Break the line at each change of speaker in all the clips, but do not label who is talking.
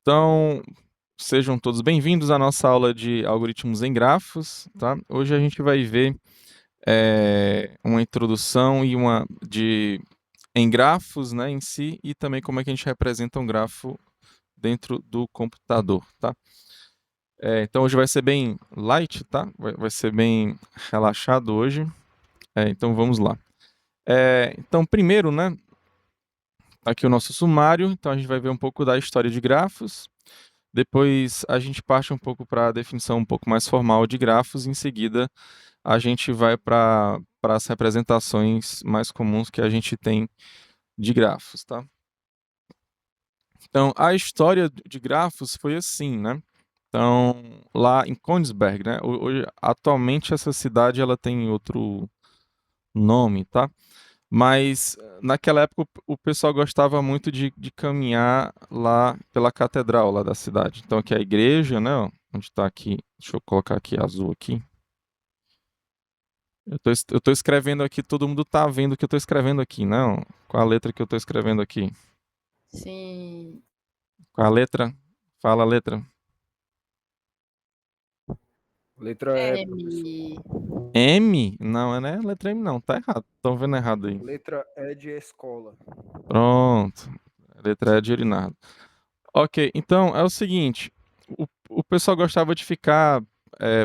Então, sejam todos bem-vindos à nossa aula de algoritmos em grafos, tá? Hoje a gente vai ver uma introdução e uma de em grafos, né, em si, e também como é que a gente representa um grafo dentro do computador, tá? Então hoje vai ser bem light, tá? Vai ser bem relaxado hoje. Então vamos lá. Então primeiro, né, aqui o nosso sumário. Então a gente vai ver um pouco da história de grafos. Depois a gente parte um pouco para a definição um pouco mais formal de grafos. Em seguida, a gente vai para as representações mais comuns que a gente tem de grafos, tá? Então, a história de grafos foi assim, né? Então, lá em Königsberg, né? Hoje, atualmente essa cidade ela tem outro nome, tá? Mas naquela época o pessoal gostava muito de caminhar lá pela catedral lá da cidade. Então aqui é a igreja, né? Ó, onde está aqui, deixa eu colocar aqui azul aqui. Eu tô escrevendo aqui, todo mundo tá vendo o que eu tô escrevendo aqui, não? Qual a letra que eu tô escrevendo aqui?
Sim.
Qual a letra? Fala a letra.
Letra E, professor.
M.
M? Não, não é a letra M não, tá errado. Estão vendo errado aí.
Letra E de escola.
Pronto. A letra E de urinado. Ok, então é o seguinte, o pessoal gostava de ficar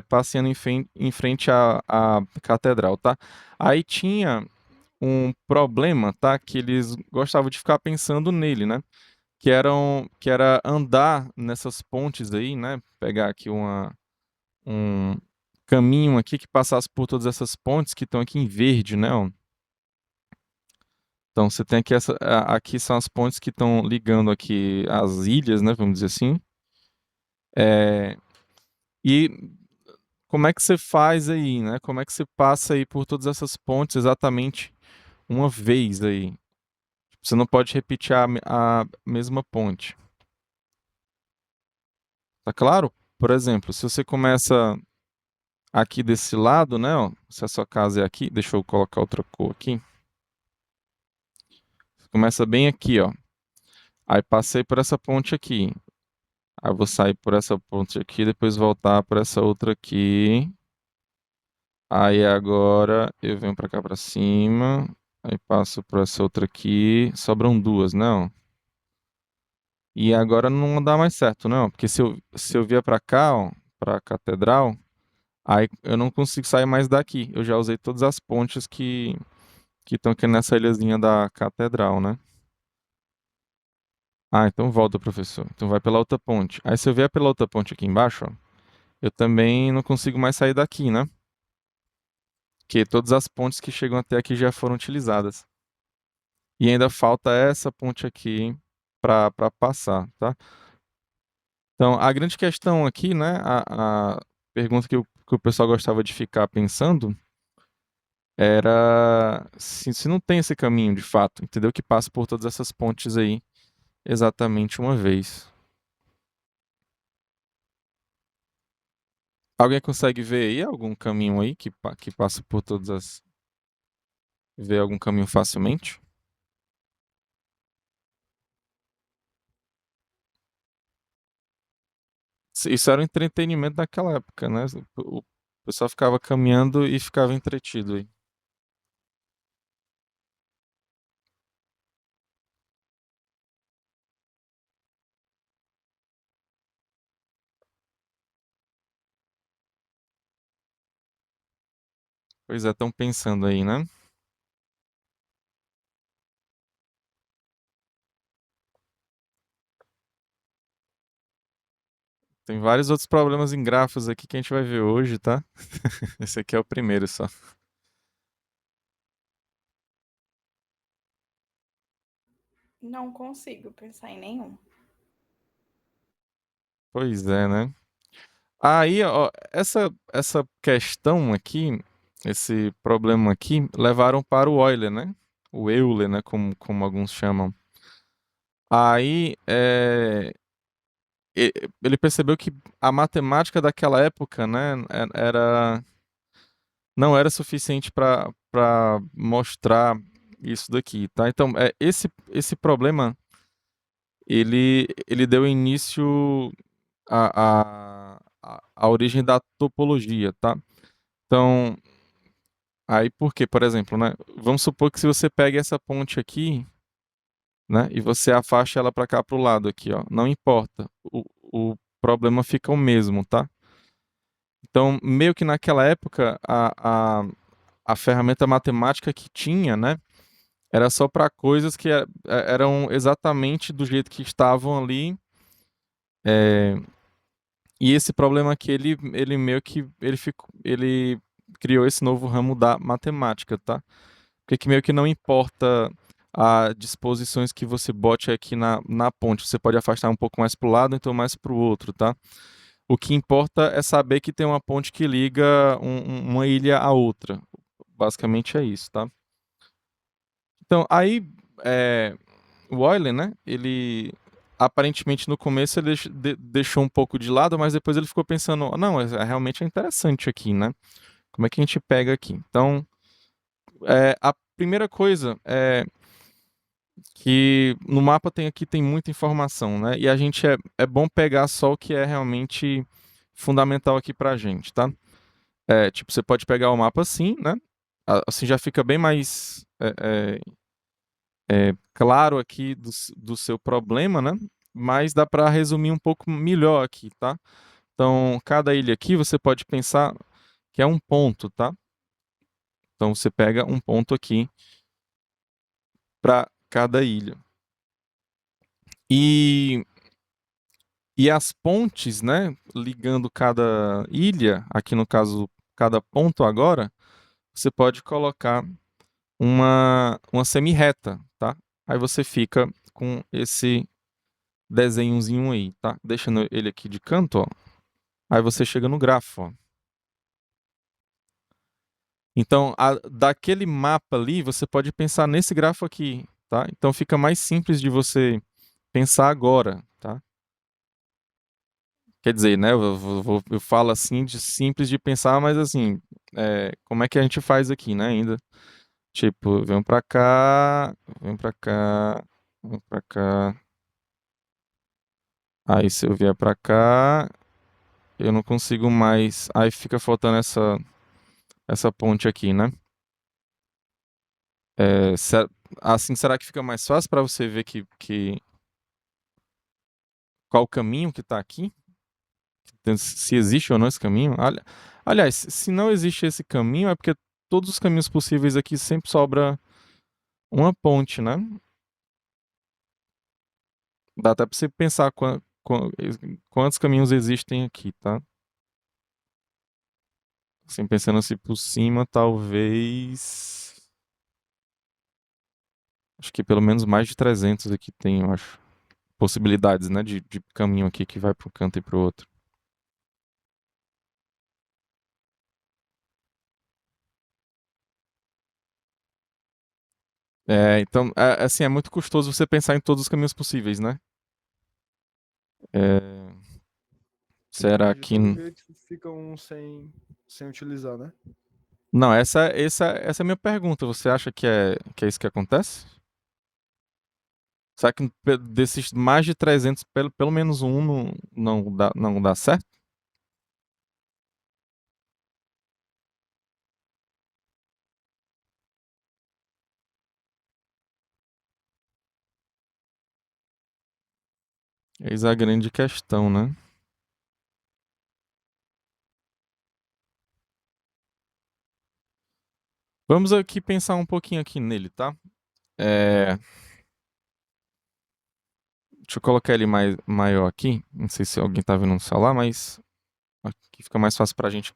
passeando em frente à catedral, tá? Aí tinha um problema, tá? Que eles gostavam de ficar pensando nele, né? Que era andar nessas pontes aí, né? Pegar aqui um caminho aqui que passasse por todas essas pontes que estão aqui em verde, né? Ó. Então você tem aqui aqui são as pontes que estão ligando aqui as ilhas, né? Vamos dizer assim. É, e como é que você faz aí, né? Como é que você passa aí por todas essas pontes exatamente uma vez aí? Você não pode repetir a mesma ponte. Tá claro? Por exemplo, se você começa aqui desse lado, né? Ó, se a sua casa é aqui, deixa eu colocar outra cor aqui. Você começa bem aqui, ó. Aí passei por essa ponte aqui. Aí eu vou sair por essa ponte aqui, depois voltar por essa outra aqui. Aí agora eu venho pra cá pra cima. Aí passo por essa outra aqui. Sobram duas, não? E agora não dá mais certo, não. Porque se eu vier pra cá, ó, pra catedral, aí eu não consigo sair mais daqui. Eu já usei todas as pontes que estão aqui nessa ilhazinha da catedral, né? Ah, então volta, professor. Então vai pela outra ponte. Aí se eu vier pela outra ponte aqui embaixo, ó, eu também não consigo mais sair daqui, né? Porque todas as pontes que chegam até aqui já foram utilizadas. E ainda falta essa ponte aqui para passar, tá? Então, a grande questão aqui, né? A pergunta que o pessoal gostava de ficar pensando era se não tem esse caminho de fato, entendeu? Que passa por todas essas pontes aí exatamente uma vez. Alguém consegue ver aí algum caminho aí que passa por todas as. Ver algum caminho facilmente? Isso era um entretenimento daquela época, né? O pessoal ficava caminhando e ficava entretido aí. Pois é, estão pensando aí, né? Tem vários outros problemas em grafos aqui que a gente vai ver hoje, tá? Esse aqui é o primeiro só.
Não consigo pensar em nenhum.
Pois é, né? Aí, ó, essa questão aqui, esse problema aqui, levaram para o Euler, né? O Euler, né? Como alguns chamam. Aí, ele percebeu que a matemática daquela época, né, não era suficiente para mostrar isso daqui, tá? Então, esse problema ele deu início à origem da topologia, tá? Então, aí por quê? Por exemplo, né? Vamos supor que se você pega essa ponte aqui, né? E você afasta ela para cá pro lado aqui, ó. Não importa. O problema fica o mesmo, tá? Então, meio que naquela época, a ferramenta matemática que tinha, né? Era só para coisas que eram exatamente do jeito que estavam ali. E esse problema aqui, ele meio que ele criou esse novo ramo da matemática, tá? Porque que meio que não importa as disposições que você bote aqui na ponte. Você pode afastar um pouco mais para o lado, então mais para o outro, tá? O que importa é saber que tem uma ponte que liga uma ilha à outra. Basicamente é isso, tá? Então, aí, o Euler, né? Ele aparentemente no começo ele deixou um pouco de lado, mas depois ele ficou pensando, não, realmente é interessante aqui, né? Como é que a gente pega aqui? Então, a primeira coisa é que no mapa tem muita informação, né? E a gente é bom pegar só o que é realmente fundamental aqui pra gente, tá? Tipo, você pode pegar o mapa assim, né? Assim já fica bem mais claro aqui do seu problema, né? Mas dá para resumir um pouco melhor aqui, tá? Então, cada ilha aqui você pode pensar que é um ponto, tá? Então, você pega um ponto aqui para cada ilha. E as pontes, né, ligando cada ilha, aqui no caso, cada ponto agora, você pode colocar uma semi-reta, tá? Aí você fica com esse desenhozinho aí, tá? Deixando ele aqui de canto, ó. Aí você chega no grafo, ó. Então, daquele mapa ali, você pode pensar nesse grafo aqui, tá? Então fica mais simples de você pensar agora, tá? Quer dizer, né? Eu falo assim de simples de pensar, mas assim, como é que a gente faz aqui, né? Ainda, tipo, vem pra cá, vem pra cá, vem pra cá. Aí se eu vier pra cá, eu não consigo mais. Aí fica faltando essa ponte aqui, né? É, assim, será que fica mais fácil para você ver qual o caminho que tá aqui? Se existe ou não esse caminho? Aliás, se não existe esse caminho, é porque todos os caminhos possíveis aqui sempre sobra uma ponte, né? Dá até pra você pensar quantos caminhos existem aqui, tá? Assim, pensando assim por cima, talvez. Acho que pelo menos mais de 300 aqui tem, eu acho. Possibilidades, né? De caminho aqui que vai para um canto e para o outro. Então, assim, é muito custoso você pensar em todos os caminhos possíveis, né? É, será
Mas de
que.
todo jeito fica um sem utilizar, né?
Não, essa é a minha pergunta. Você acha que é isso que acontece? Será que desses mais de 300, pelo menos um não dá certo? Eis a grande questão, né? Vamos aqui pensar um pouquinho aqui nele, tá? É, deixa eu colocar ele maior aqui. Não sei se alguém tá vendo no celular, mas aqui fica mais fácil pra gente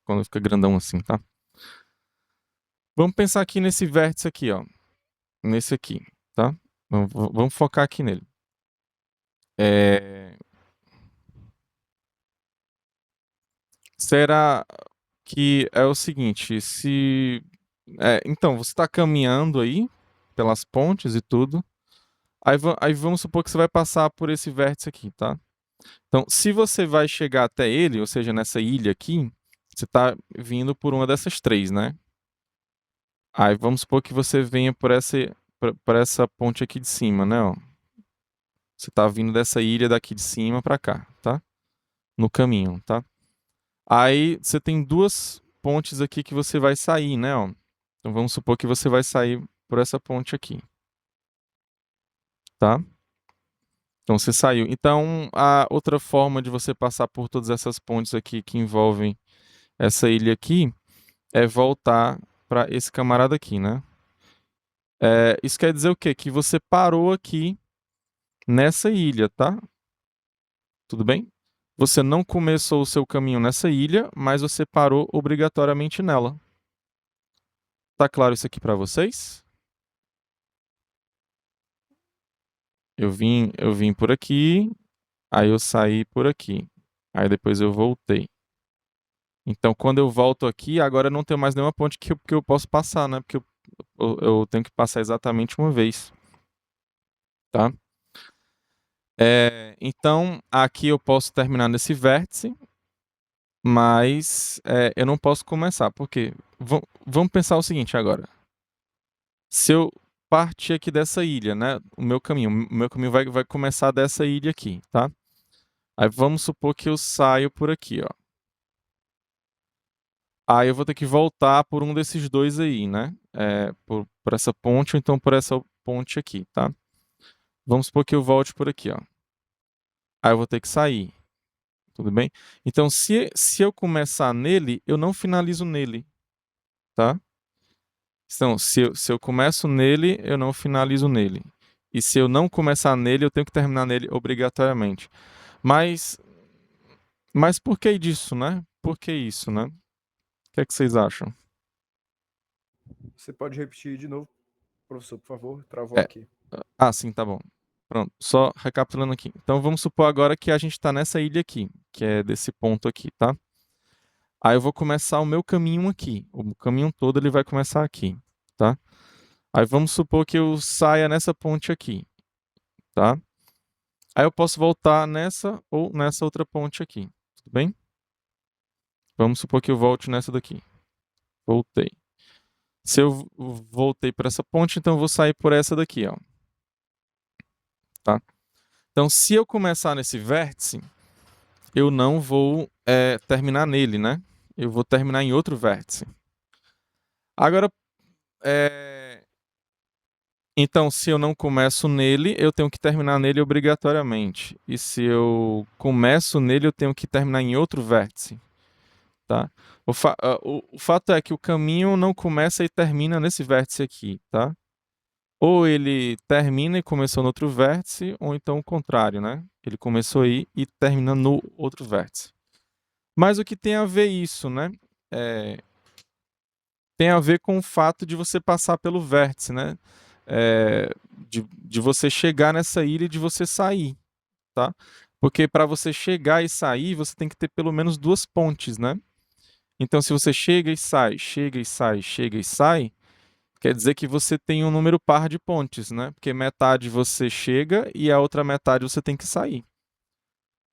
quando fica grandão assim, tá? Vamos pensar aqui nesse vértice aqui, ó. Nesse aqui, tá? Vamos focar aqui nele. Será que é o seguinte, então, você está caminhando aí pelas pontes e tudo, aí vamos supor que você vai passar por esse vértice aqui, tá? Então, se você vai chegar até ele, ou seja, nessa ilha aqui, você está vindo por uma dessas três, né? Aí vamos supor que você venha por essa ponte aqui de cima, né? Ó. Você tá vindo dessa ilha daqui de cima para cá, tá? No caminho, tá? Aí você tem duas pontes aqui que você vai sair, né? Ó. Então vamos supor que você vai sair por essa ponte aqui, tá? Então você saiu. Então a outra forma de você passar por todas essas pontes aqui que envolvem essa ilha aqui é voltar para esse camarada aqui, né? Isso quer dizer o quê? Que você parou aqui nessa ilha, tá? Tudo bem? Você não começou o seu caminho nessa ilha, mas você parou obrigatoriamente nela. Tá claro isso aqui para vocês? Eu vim por aqui, aí eu saí por aqui. Aí depois eu voltei. Então, quando eu volto aqui, agora eu não tenho mais nenhuma ponte que eu posso passar, né? Porque eu tenho que passar exatamente uma vez, tá? Então, aqui eu posso terminar nesse vértice, mas eu não posso começar, porque vamos pensar o seguinte agora. Se eu partir aqui dessa ilha, né? O meu caminho vai começar dessa ilha aqui, tá? Aí vamos supor que eu saio por aqui, ó. Aí eu vou ter que voltar por um desses dois aí, né? Por essa ponte ou então por essa ponte aqui, tá? Vamos supor que eu volte por aqui, ó. Aí eu vou ter que sair, tudo bem? Então, se eu começar nele, eu não finalizo nele, tá? Então, se eu começo nele, eu não finalizo nele. E se eu não começar nele, eu tenho que terminar nele obrigatoriamente. Mas, mas por que disso, né? Por que isso, né? O que é que vocês acham?
Você pode repetir de novo, professor, por favor? Travou
É,
aqui.
sim, tá bom. Pronto, só recapitulando aqui. Então vamos supor agora que a gente está nessa ilha aqui, que é desse ponto aqui, tá? Aí eu vou começar o meu caminho aqui. O caminho todo ele vai começar aqui, tá? Aí vamos supor que eu saia nessa ponte aqui, tá? Aí eu posso voltar nessa ou nessa outra ponte aqui, tudo bem? Vamos supor que eu volte nessa daqui. Voltei. Se eu voltei para essa ponte, então eu vou sair por essa daqui, ó. Tá? Então, se eu começar nesse vértice, eu não vou terminar nele, né? Eu vou terminar em outro vértice. Agora, então, se eu não começo nele, eu tenho que terminar nele obrigatoriamente. E se eu começo nele, eu tenho que terminar em outro vértice, tá? O fato é que o caminho não começa e termina nesse vértice aqui, tá? Ou ele termina e começou no outro vértice, ou então o contrário, né? Ele começou aí e termina no outro vértice. Mas o que tem a ver isso, né? Tem a ver com o fato de você passar pelo vértice, né? De você chegar nessa ilha e de você sair, tá? Porque para você chegar e sair, você tem que ter pelo menos duas pontes, né? Então, se você chega e sai, chega e sai, chega e sai, quer dizer que você tem um número par de pontes, né? Porque metade você chega e a outra metade você tem que sair.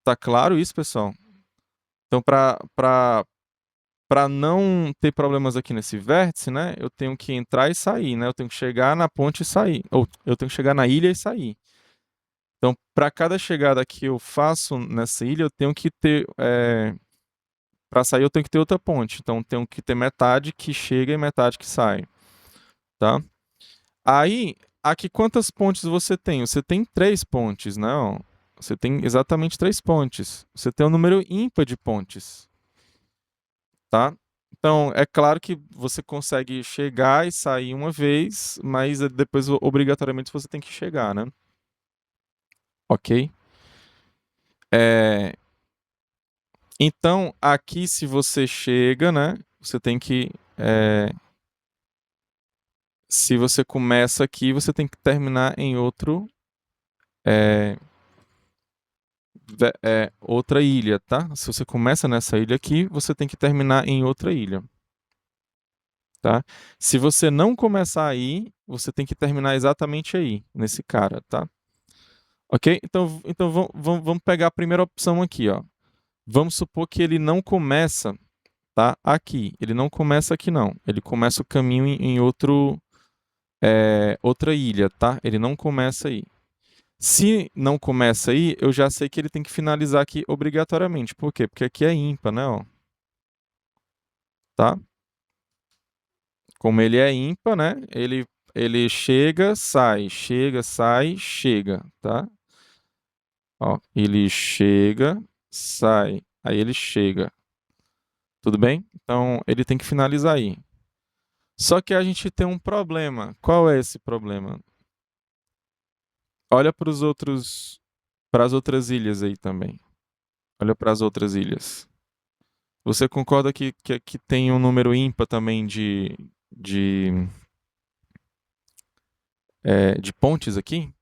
Tá claro isso, pessoal? Então, para não ter problemas aqui nesse vértice, né? Eu tenho que entrar e sair, né? Eu tenho que chegar na ponte e sair. Ou eu tenho que chegar na ilha e sair. Então, para cada chegada que eu faço nessa ilha, eu tenho que ter. Para sair, eu tenho que ter outra ponte. Então, eu tenho que ter metade que chega e metade que sai. Tá? Aí, aqui quantas pontes você tem? Você tem 3 pontes, né? Ó, você tem exatamente 3 pontes. Você tem um número ímpar de pontes. Tá? Então, é claro que você consegue chegar e sair uma vez, mas depois obrigatoriamente você tem que chegar, né? Ok? Então, aqui se você chega, né? Você tem que. Se você começa aqui, você tem que terminar em outro. Outra ilha, tá? Se você começa nessa ilha aqui, você tem que terminar em outra ilha. Tá? Se você não começar aí, você tem que terminar exatamente aí, nesse cara, tá? Ok? Então vamos pegar a primeira opção aqui, ó. Vamos supor que ele não começa, tá? Aqui. Ele não começa aqui, não. Ele começa o caminho em outra ilha, tá? Ele não começa aí. Se não começa aí, eu já sei que ele tem que finalizar aqui obrigatoriamente. Por quê? Porque aqui é ímpar, né? Ó. Tá? Como ele é ímpar, né? Ele chega, sai, chega, tá? Ó, ele chega, sai, aí ele chega. Tudo bem? Então, ele tem que finalizar aí. Só que a gente tem um problema. Qual é esse problema? Olha para as outras ilhas aí também. Olha para as outras ilhas. Você concorda que tem um número ímpar também de, de pontes aqui?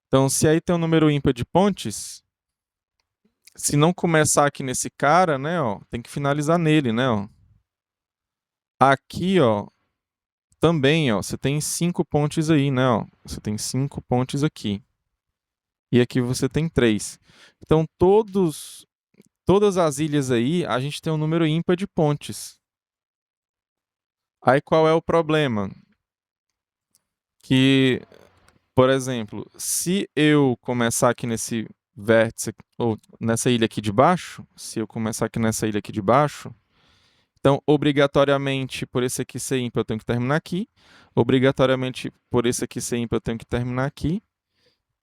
Então, se aí tem um número ímpar de pontes, se não começar aqui nesse cara, né, ó, tem que finalizar nele, né, ó. Aqui, ó, também, ó, você tem 5 pontes aí, né, ó. Você tem 5 pontes aqui. E aqui você tem 3. Então, todas as ilhas aí, a gente tem um número ímpar de pontes. Aí qual é o problema? Que, por exemplo, se eu começar aqui nesse vértice, ou nessa ilha aqui de baixo, se eu começar aqui nessa ilha aqui de baixo, então, obrigatoriamente, por esse aqui ser ímpar, eu tenho que terminar aqui. Obrigatoriamente, por esse aqui ser ímpar, eu tenho que terminar aqui.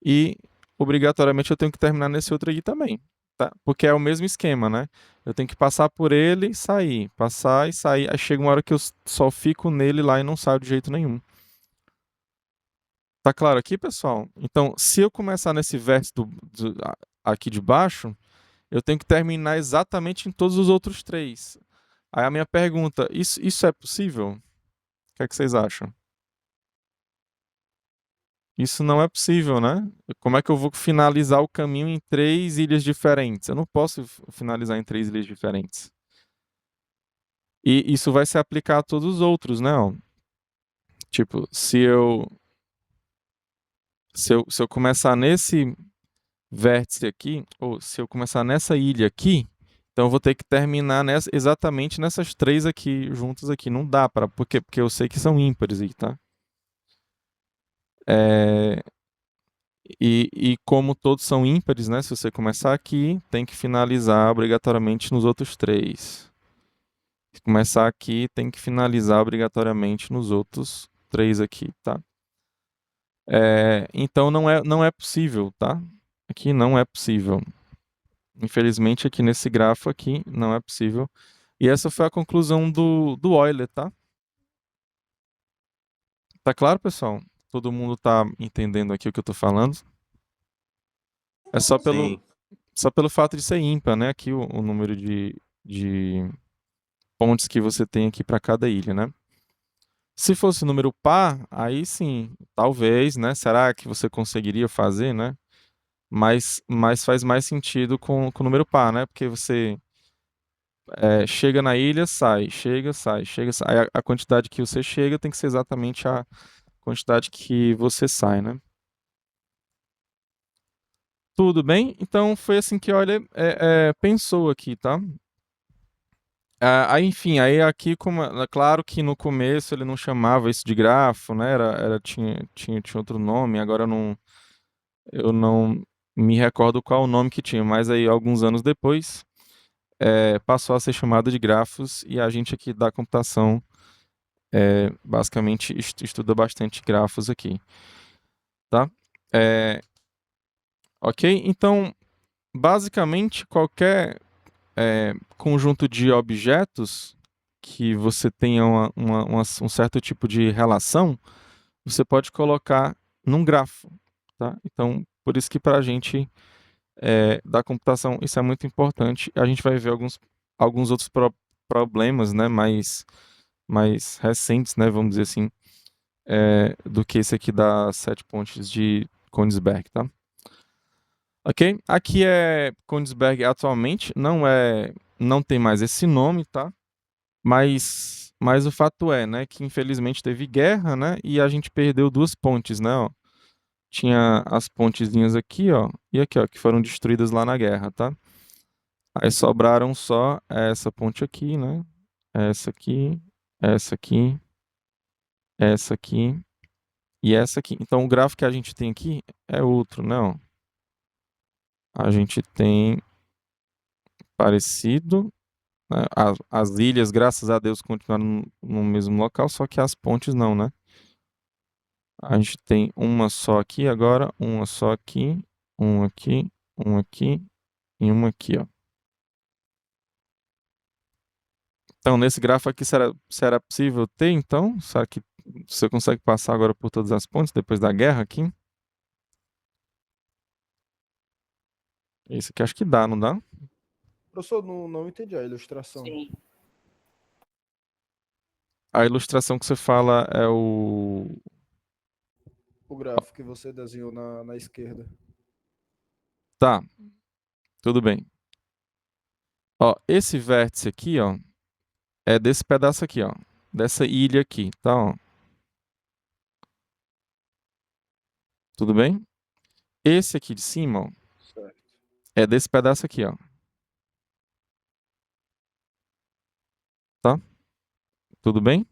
E, obrigatoriamente, eu tenho que terminar nesse outro aqui também. Tá? Porque é o mesmo esquema, né? Eu tenho que passar por ele e sair. Passar e sair. Aí chega uma hora que eu só fico nele lá e não saio de jeito nenhum. Tá claro aqui, pessoal? Então, se eu começar nesse vértice aqui de baixo, eu tenho que terminar exatamente em todos os outros 3. Aí a minha pergunta, isso é possível? O que é que vocês acham? Isso não é possível, né? Como é que eu vou finalizar o caminho em 3 ilhas diferentes? Eu não posso finalizar em 3 ilhas diferentes. E isso vai se aplicar a todos os outros, né? Ó. Tipo, se eu começar nesse vértice aqui, ou se eu começar nessa ilha aqui, então eu vou ter que terminar exatamente nessas 3 aqui, juntas aqui. Não dá para, por quê? Porque eu sei que são ímpares aí, tá? E como todos são ímpares, né? Se você começar aqui, tem que finalizar obrigatoriamente nos outros 3. Se começar aqui, tem que finalizar obrigatoriamente nos outros 3 aqui, tá? Então não é possível, tá? Aqui não é possível. Infelizmente, aqui nesse grafo aqui, não é possível. E essa foi a conclusão do Euler, tá? Tá claro, pessoal? Todo mundo tá entendendo aqui o que eu tô falando? É
Sim.
só pelo fato de ser ímpar, né? Aqui o número de pontes que você tem aqui para cada ilha, né? Se fosse número par, aí sim, talvez, né? Será que você conseguiria fazer, né? Mas faz mais sentido com o número par, né? Porque você chega na ilha, sai, chega, sai, chega, sai. A quantidade que você chega tem que ser exatamente a quantidade que você sai, né? Tudo bem? Então foi assim que olha pensou aqui, tá? Aí, enfim, aí aqui, claro que no começo ele não chamava isso de grafo, né? Tinha outro nome, agora eu não me recordo qual o nome que tinha, mas aí alguns anos depois passou a ser chamado de grafos e a gente aqui da computação basicamente estuda bastante grafos aqui, tá? É, ok? Então, basicamente, qualquer conjunto de objetos que você tenha um certo tipo de relação, você pode colocar num grafo, tá? Então, por isso que para a gente da computação isso é muito importante. A gente vai ver alguns outros problemas, né, mais recentes, né, vamos dizer assim, do que esse aqui das 7 pontes de Königsberg, tá? Ok? Aqui é Königsberg atualmente, não tem mais esse nome, tá? Mas o fato é, né, que infelizmente teve guerra, né, e a gente perdeu 2 pontes, né, ó. Tinha as pontezinhas aqui, ó, e aqui, ó, que foram destruídas lá na guerra, tá? Aí sobraram só essa ponte aqui, né? Essa aqui, essa aqui, essa aqui e essa aqui. Então, o gráfico que a gente tem aqui é outro, não. A gente tem parecido, né? As ilhas, graças a Deus, continuaram no mesmo local, só que as pontes não, né? A gente tem uma só aqui agora, uma só aqui, uma aqui, uma aqui e uma aqui, ó. Então, nesse gráfico aqui, será possível ter, então? Será que você consegue passar agora por todas as pontes depois da guerra aqui? Esse aqui acho que dá, não dá?
Professor, não entendi a ilustração.
Sim.
A ilustração que você fala é o...
O gráfico que você desenhou na esquerda.
Tá, tudo bem. Ó, esse vértice aqui, ó, é desse pedaço aqui, ó. Dessa ilha aqui, tá, ó. Tudo bem? Esse aqui de cima, ó,
Certo.
é desse pedaço aqui, ó. Tá? Tudo bem?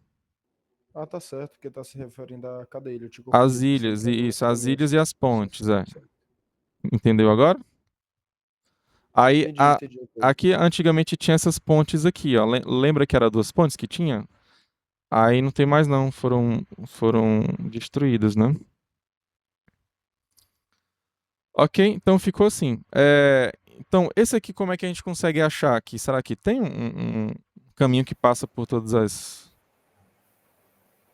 Ah, tá certo, porque tá se referindo a cada ilha. Eu tinha
As
confundido. Pensei
ilhas,
que era o
isso, as ilhas
começo.
e as
Certo,
pontes, é.
certo.
Entendeu agora? Aí,
Entendi, ok.
aqui antigamente tinha essas pontes aqui, ó. Lembra que era duas pontes que tinha? Aí não tem mais não, foram destruídas, né? Ok, então ficou assim. Então, esse aqui como é que a gente consegue achar aqui? Será que tem um caminho que passa por todas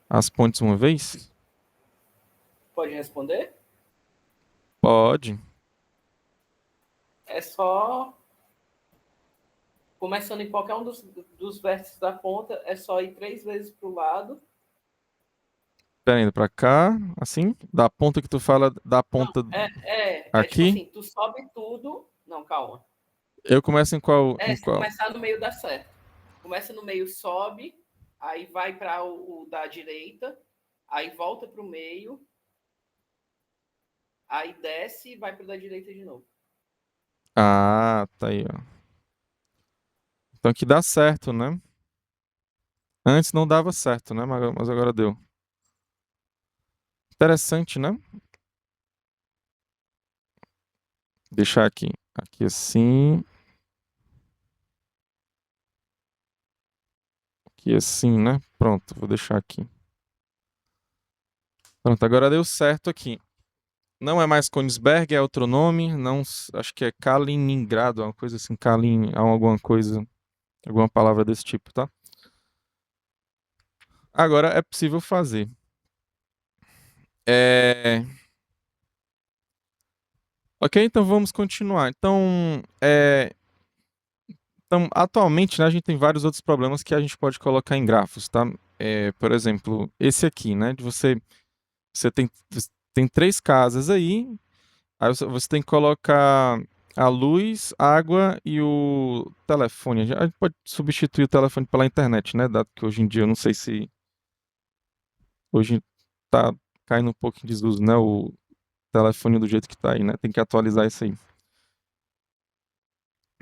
as pontes uma vez?
Pode responder?
Pode.
É só. Começando em qualquer um dos vértices da ponta, é só ir 3 vezes para o lado.
Pera indo pra cá, assim? Da ponta que tu fala, da
Não,
ponta
é tipo
aqui?
assim, tu sobe tudo. Não, calma.
Eu começo em qual,
É,
em
se
qual?
começar no meio dá certo. Começa no meio, sobe, aí vai para o da direita, aí volta para o meio, aí desce e vai para o da direita de novo.
Ah, tá aí, ó. Então aqui dá certo, né? Antes não dava certo, né? Mas agora deu. Interessante, né? Deixar aqui. Aqui assim. Aqui assim, né? Pronto, vou deixar aqui. Pronto, agora deu certo aqui. Não é mais Königsberg, é outro nome. Não, acho que é Kaliningrado, uma coisa assim. Alguma coisa, alguma palavra desse tipo, tá? Agora é possível fazer. É... Ok, então vamos continuar. Então, atualmente, né, a gente tem vários outros problemas que a gente pode colocar em grafos, tá? Por exemplo, esse aqui, né? Você tem três casas aí você tem que colocar a luz, a água e o telefone. A gente pode substituir o telefone pela internet, né? Dado que hoje em dia eu não sei se hoje tá caindo um pouco em desuso, né? O telefone do jeito que tá aí, né? Tem que atualizar isso aí.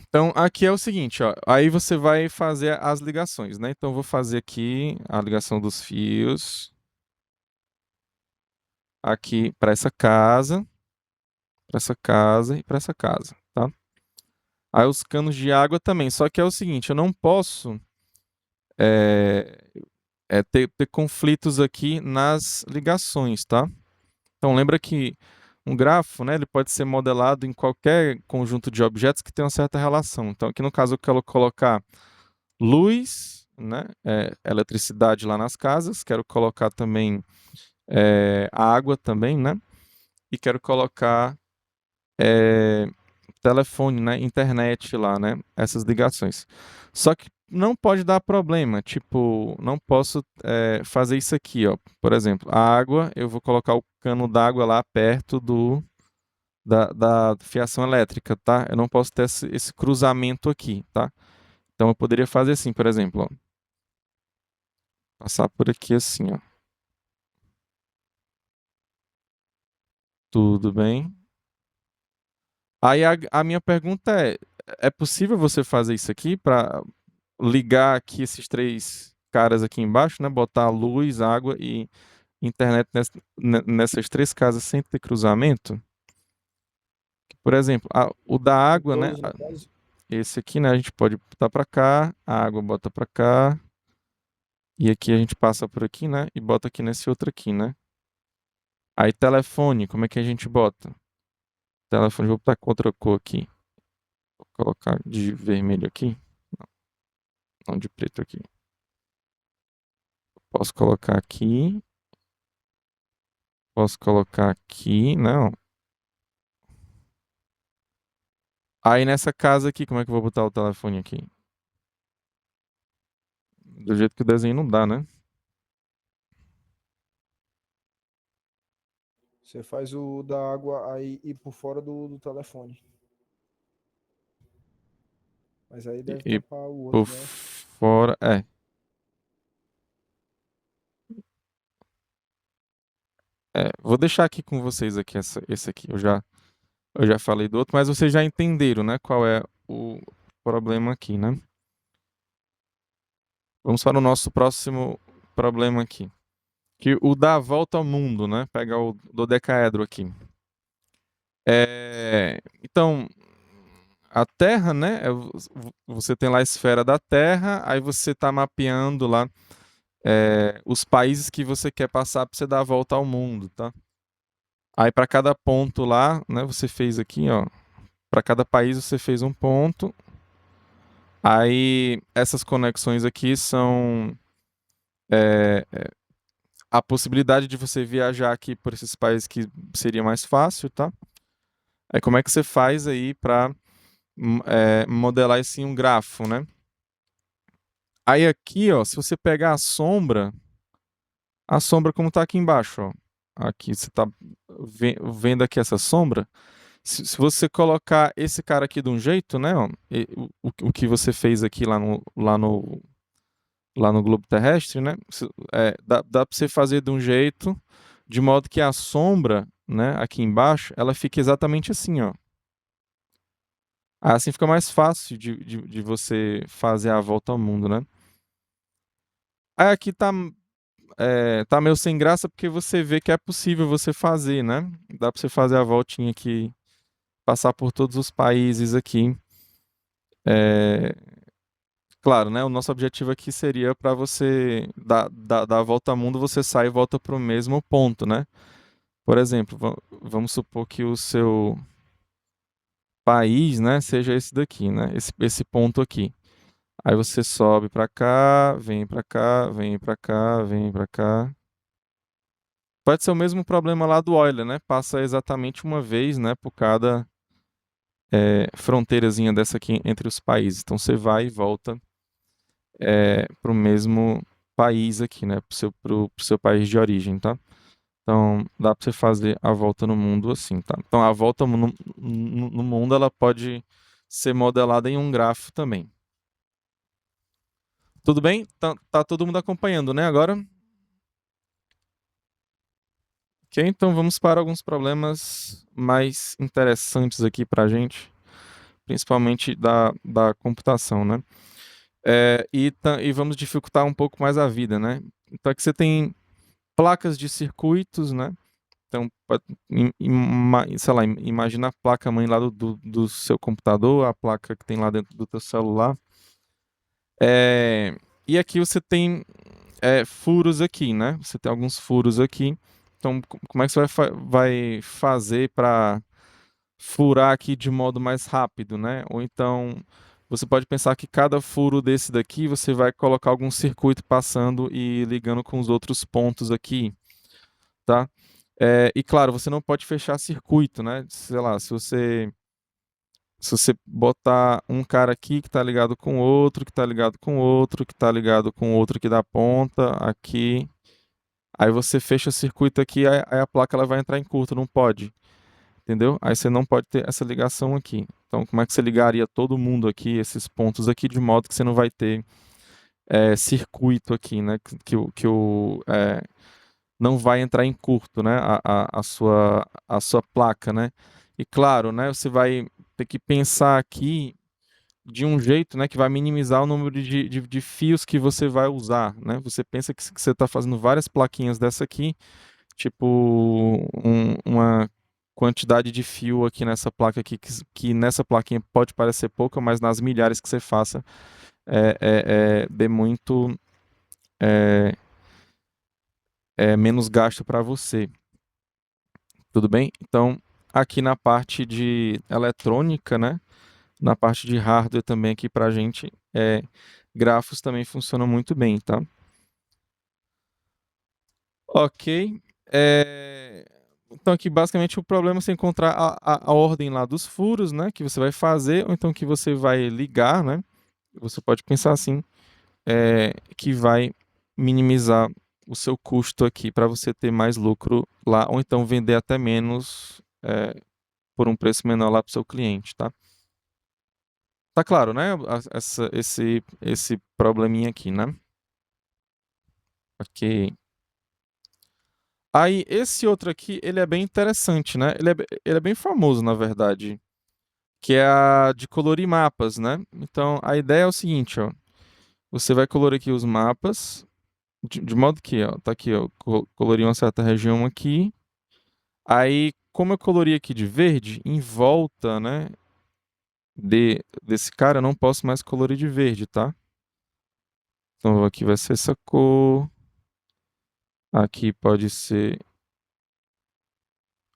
Então, aqui é o seguinte, ó. Aí você vai fazer as ligações, né? Então, eu vou fazer aqui a ligação dos fios. Aqui para essa casa e para essa casa, tá? Aí os canos de água também. Só que é o seguinte, eu não posso é, ter conflitos aqui nas ligações, tá? Então, lembra que um grafo, né, ele pode ser modelado em qualquer conjunto de objetos que tenha uma certa relação. Então, aqui no caso, eu quero colocar luz, né, eletricidade lá nas casas, quero colocar também água também, né, e quero colocar telefone, né, internet lá, né, essas ligações. Só que não pode dar problema, tipo, não posso fazer isso aqui, ó. Por exemplo, a água, eu vou colocar o cano d'água lá perto da fiação elétrica, tá? Eu não posso ter esse cruzamento aqui, tá? Então eu poderia fazer assim, por exemplo, ó. Passar por aqui assim, ó. Tudo bem? Aí a minha pergunta é possível você fazer isso aqui para ligar aqui esses três caras aqui embaixo, né? Botar luz, água internet nessas 3 casas sem ter cruzamento. Por exemplo, o da água, né?
Todos, no caso?
Esse aqui, né? A gente pode botar para cá, a água bota para cá, e aqui a gente passa por aqui, né? E bota aqui nesse outro aqui, né? Aí telefone, como é que a gente bota? Telefone, vou botar com outra cor aqui. Vou colocar de vermelho aqui. Não, de preto aqui. Posso colocar aqui. Posso colocar aqui. Não. Aí nessa casa aqui, como é que eu vou botar o telefone aqui? Do jeito que o desenho não dá, né?
Você faz o da água aí e por fora do telefone. Mas aí deve
E
tapar o
por
outro, né?
fora. É. Vou deixar aqui com vocês aqui esse aqui. Eu já falei do outro, mas vocês já entenderam, né? Qual é o problema aqui, né? Vamos para o nosso próximo problema aqui. Que o dá a volta ao mundo, né? Pegar o dodecaedro aqui. Então, a Terra, né? Você tem lá a esfera da Terra, aí você está mapeando lá os países que você quer passar para você dar a volta ao mundo, tá? Aí para cada ponto lá, né? Você fez aqui, ó. Para cada país você fez um ponto. Aí essas conexões aqui são a possibilidade de você viajar aqui por esses países que seria mais fácil, tá? Aí como é que você faz aí para modelar isso em um grafo, né? Aí aqui, ó, se você pegar a sombra como tá aqui embaixo, ó. Aqui você tá vendo aqui essa sombra. Se você colocar esse cara aqui de um jeito, né, ó, o que você fez aqui lá no globo terrestre, né? Dá para você fazer de um jeito, de modo que a sombra, né, aqui embaixo, ela fique exatamente assim, ó. Assim fica mais fácil de você fazer a volta ao mundo, né? Aí aqui tá meio sem graça porque você vê que é possível você fazer, né? Dá para você fazer a voltinha aqui, passar por todos os países aqui. Claro, né? O nosso objetivo aqui seria para você dar a volta ao mundo, você sai e volta para o mesmo ponto, né? Por exemplo, vamos supor que o seu país, né, seja esse daqui, né? Esse ponto aqui. Aí você sobe para cá, vem para cá, vem para cá, vem para cá. Pode ser o mesmo problema lá do Euler, né? Passa exatamente uma vez, né, por cada fronteirazinha dessa aqui entre os países. Então você vai e volta para o mesmo país aqui, né? Pro seu país de origem, tá? Então dá para você fazer a volta no mundo assim, tá? Então a volta no mundo ela pode ser modelada em um grafo também. Tudo bem? Tá todo mundo acompanhando, né? Agora? Ok, então vamos para alguns problemas mais interessantes aqui para a gente, principalmente da computação, né? E vamos dificultar um pouco mais a vida, né? Então aqui você tem placas de circuitos, né? Então, sei lá, imagina a placa-mãe lá do seu computador, a placa que tem lá dentro do teu celular. E aqui você tem furos aqui, né? Você tem alguns furos aqui. Então, como é que você vai fazer para furar aqui de modo mais rápido, né? Ou então, você pode pensar que cada furo desse daqui, você vai colocar algum circuito passando e ligando com os outros pontos aqui, tá? E claro, você não pode fechar circuito, né? Sei lá, se você botar um cara aqui que está ligado com outro, que está ligado com outro, que está ligado com outro aqui da ponta, aqui. Aí você fecha o circuito aqui, aí a placa ela vai entrar em curto, não pode. Entendeu? Aí você não pode ter essa ligação aqui. Então, como é que você ligaria todo mundo aqui, esses pontos aqui, de modo que você não vai ter circuito aqui, né? Não vai entrar em curto, né? A sua placa, né? E claro, né? Você vai ter que pensar aqui de um jeito, né, que vai minimizar o número de fios que você vai usar, né? Você pensa que você está fazendo várias plaquinhas dessa aqui, tipo uma quantidade de fio aqui nessa placa aqui, que nessa plaquinha pode parecer pouca, mas nas milhares que você faça, dê muito menos gasto para você. Tudo bem? Então, aqui na parte de eletrônica, né? Na parte de hardware também aqui pra gente, grafos também funcionam muito bem, tá? Ok. Então aqui basicamente o problema é você encontrar a ordem lá dos furos, né? Que você vai fazer, ou então que você vai ligar, né? Você pode pensar assim, que vai minimizar o seu custo aqui para você ter mais lucro lá, ou então vender até menos por um preço menor lá para o seu cliente, tá? Tá claro, né? Esse probleminha aqui, né? Ok. Aí, esse outro aqui, ele é bem interessante, né? Ele é bem famoso, na verdade, que é a de colorir mapas, né? Então, a ideia é o seguinte, ó. Você vai colorir aqui os mapas, de modo que, ó, tá aqui, ó, colori uma certa região aqui. Aí, como eu colori aqui de verde, em volta, né, desse cara, eu não posso mais colorir de verde, tá? Então, aqui vai ser essa cor. Aqui pode ser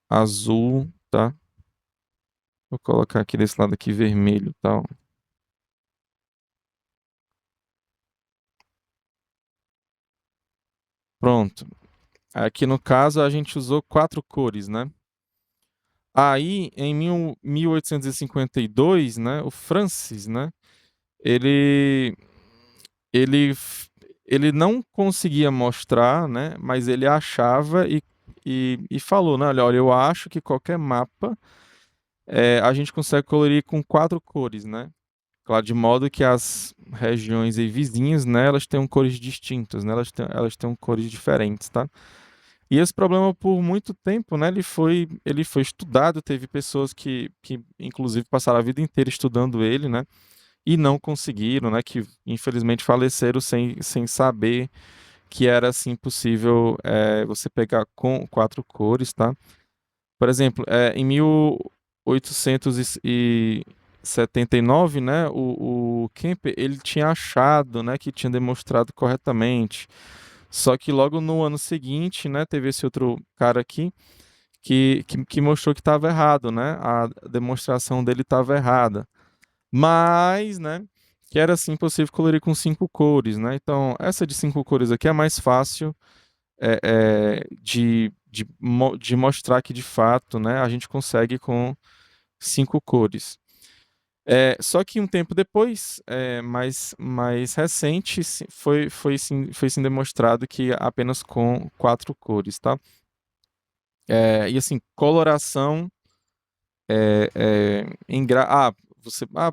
azul, tá? Vou colocar aqui desse lado aqui vermelho, tal. Pronto. Aqui no caso a gente usou 4 cores, né? Aí em 1852, né, o Francis, né, ele ele f- ele não conseguia mostrar, né, mas ele achava e falou, né, olha, eu acho que qualquer mapa a gente consegue colorir com 4 cores, né? Claro, de modo que as regiões aí vizinhas, né, elas tenham cores distintas, né? Elas têm cores diferentes, tá? E esse problema, por muito tempo, né, ele foi estudado, teve pessoas que inclusive, passaram a vida inteira estudando ele, né, e não conseguiram, né, que infelizmente faleceram sem saber que era, assim, possível você pegar com 4 cores, tá? Por exemplo, em 1879, né, o Kemper, ele tinha achado, né, que tinha demonstrado corretamente. Só que logo no ano seguinte, né, teve esse outro cara aqui que mostrou que estava errado, né? A demonstração dele estava errada. Mas, né, que era sim possível colorir com 5 cores, né? Então, essa de 5 cores aqui é mais fácil de mostrar que de fato, né, a gente consegue com 5 cores. Só que um tempo depois, mais recente, foi sim demonstrado que apenas com 4 cores, tá? E assim, coloração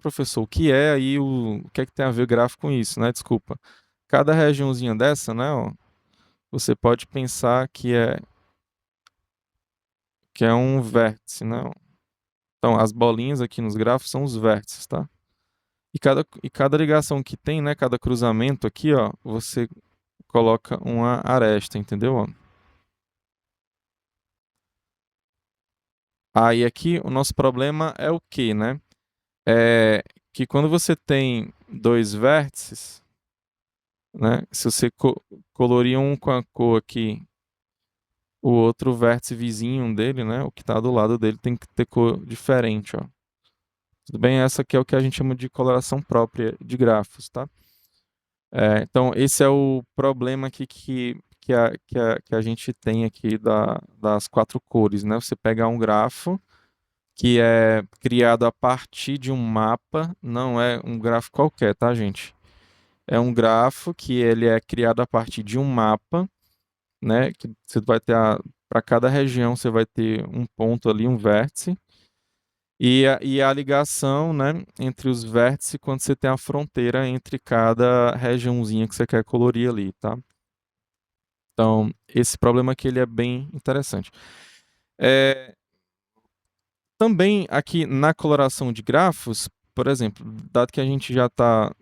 professor, o que é aí o que é que tem a ver o gráfico com isso, né? Desculpa. Cada regiãozinha dessa, né, ó, você pode pensar que é um vértice, né? Então, as bolinhas aqui nos gráficos são os vértices, tá? E cada ligação que tem, né? Cada cruzamento aqui, ó, você coloca uma aresta, entendeu? Ó? Aí aqui o nosso problema é o quê, né? É que quando você tem dois vértices, né? Se você colorir um com a cor aqui, o outro vértice vizinho dele, né? O que está do lado dele tem que ter cor diferente, ó. Tudo bem? Essa aqui é o que a gente chama de coloração própria de grafos, tá? Então, esse é o problema aqui que a gente tem aqui das 4 cores, né? Você pegar um grafo que é criado a partir de um mapa, não é um grafo qualquer, tá, gente? É um grafo que ele é criado a partir de um mapa, né? Que você vai ter para cada região você vai ter um ponto ali, um vértice. E a ligação, né, entre os vértices quando você tem a fronteira entre cada regiãozinha que você quer colorir ali, tá? Então, esse problema aqui ele é bem interessante. Também aqui na coloração de grafos, por exemplo, dado que a gente já tá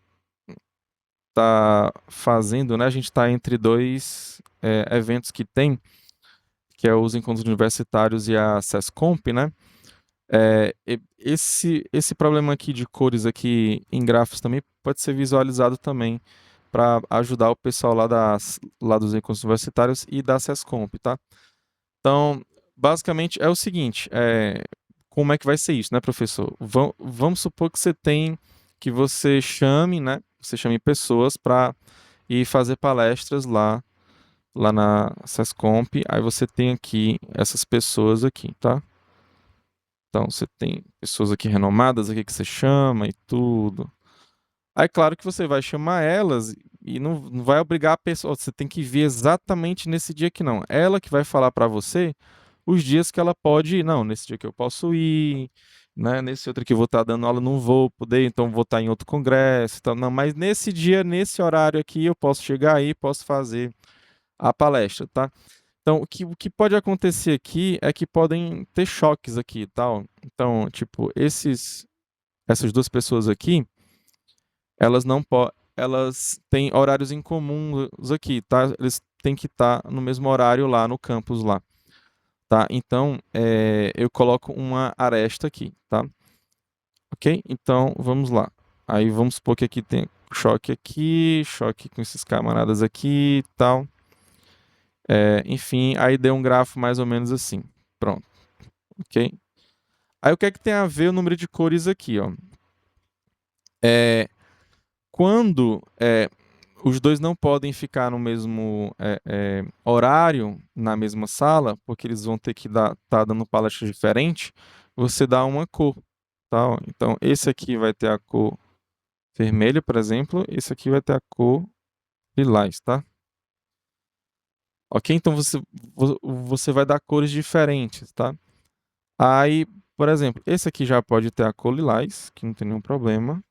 fazendo, né? A gente está entre dois eventos que tem, que é os encontros universitários e a SESCOMP, né? Esse problema aqui de cores aqui em grafos também pode ser visualizado também para ajudar o pessoal lá dos encontros universitários e da SESCOMP, tá? Então, basicamente é o seguinte, como é que vai ser isso, né, professor? Vamos supor que você chame, né? Você chame pessoas para ir fazer palestras lá na SESCOMP. Aí você tem aqui essas pessoas aqui, tá? Então você tem pessoas aqui renomadas aqui que você chama e tudo. Aí claro que você vai chamar elas e não vai obrigar a pessoa. Você tem que ver exatamente nesse dia que não. Ela que vai falar para você os dias que ela pode ir. Não, nesse dia que eu posso ir, né? Nesse outro que eu vou estar dando aula, não vou poder, então vou estar em outro congresso. Então, não, mas nesse dia, nesse horário aqui, eu posso chegar aí, posso fazer a palestra, tá? Então, o que pode acontecer aqui é que podem ter choques aqui e tal. Então, tipo, essas duas pessoas aqui, elas não podem. Elas têm horários incomuns aqui, tá? Eles têm que estar no mesmo horário lá no campus lá, tá? Então, eu coloco uma aresta aqui, tá? Ok? Então, vamos lá. Aí vamos supor que aqui tem choque com esses camaradas aqui e tal. Enfim, aí deu um grafo mais ou menos assim. Pronto, ok? Aí o que é que tem a ver o número de cores aqui, ó? Quando os dois não podem ficar no mesmo horário, na mesma sala, porque eles vão ter que tá dando palestra diferente, você dá uma cor, tá? Ó. Então, esse aqui vai ter a cor vermelho, por exemplo, esse aqui vai ter a cor lilás, tá? Ok? Então você vai dar cores diferentes, tá? Aí, por exemplo, esse aqui já pode ter a cor lilás, que não tem nenhum problema.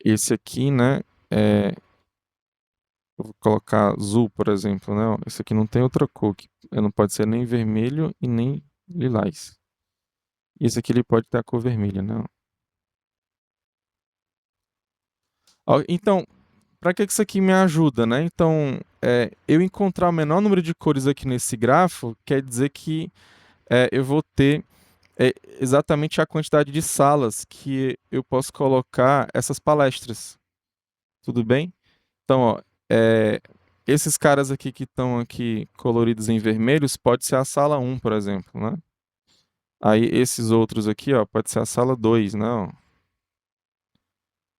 Esse aqui, né? Eu vou colocar azul, por exemplo, né? Ó, esse aqui não tem outra cor, não pode ser nem vermelho e nem lilás. E esse aqui ele pode ter a cor vermelha, né? Ó, então, para que isso aqui me ajuda, né? Então, eu encontrar o menor número de cores aqui nesse grafo quer dizer que eu vou ter exatamente a quantidade de salas que eu posso colocar essas palestras. Tudo bem? Então, ó, esses caras aqui que estão aqui coloridos em vermelhos pode ser a sala 1, por exemplo, né? Aí esses outros aqui, ó, pode ser a sala 2, né? Ó.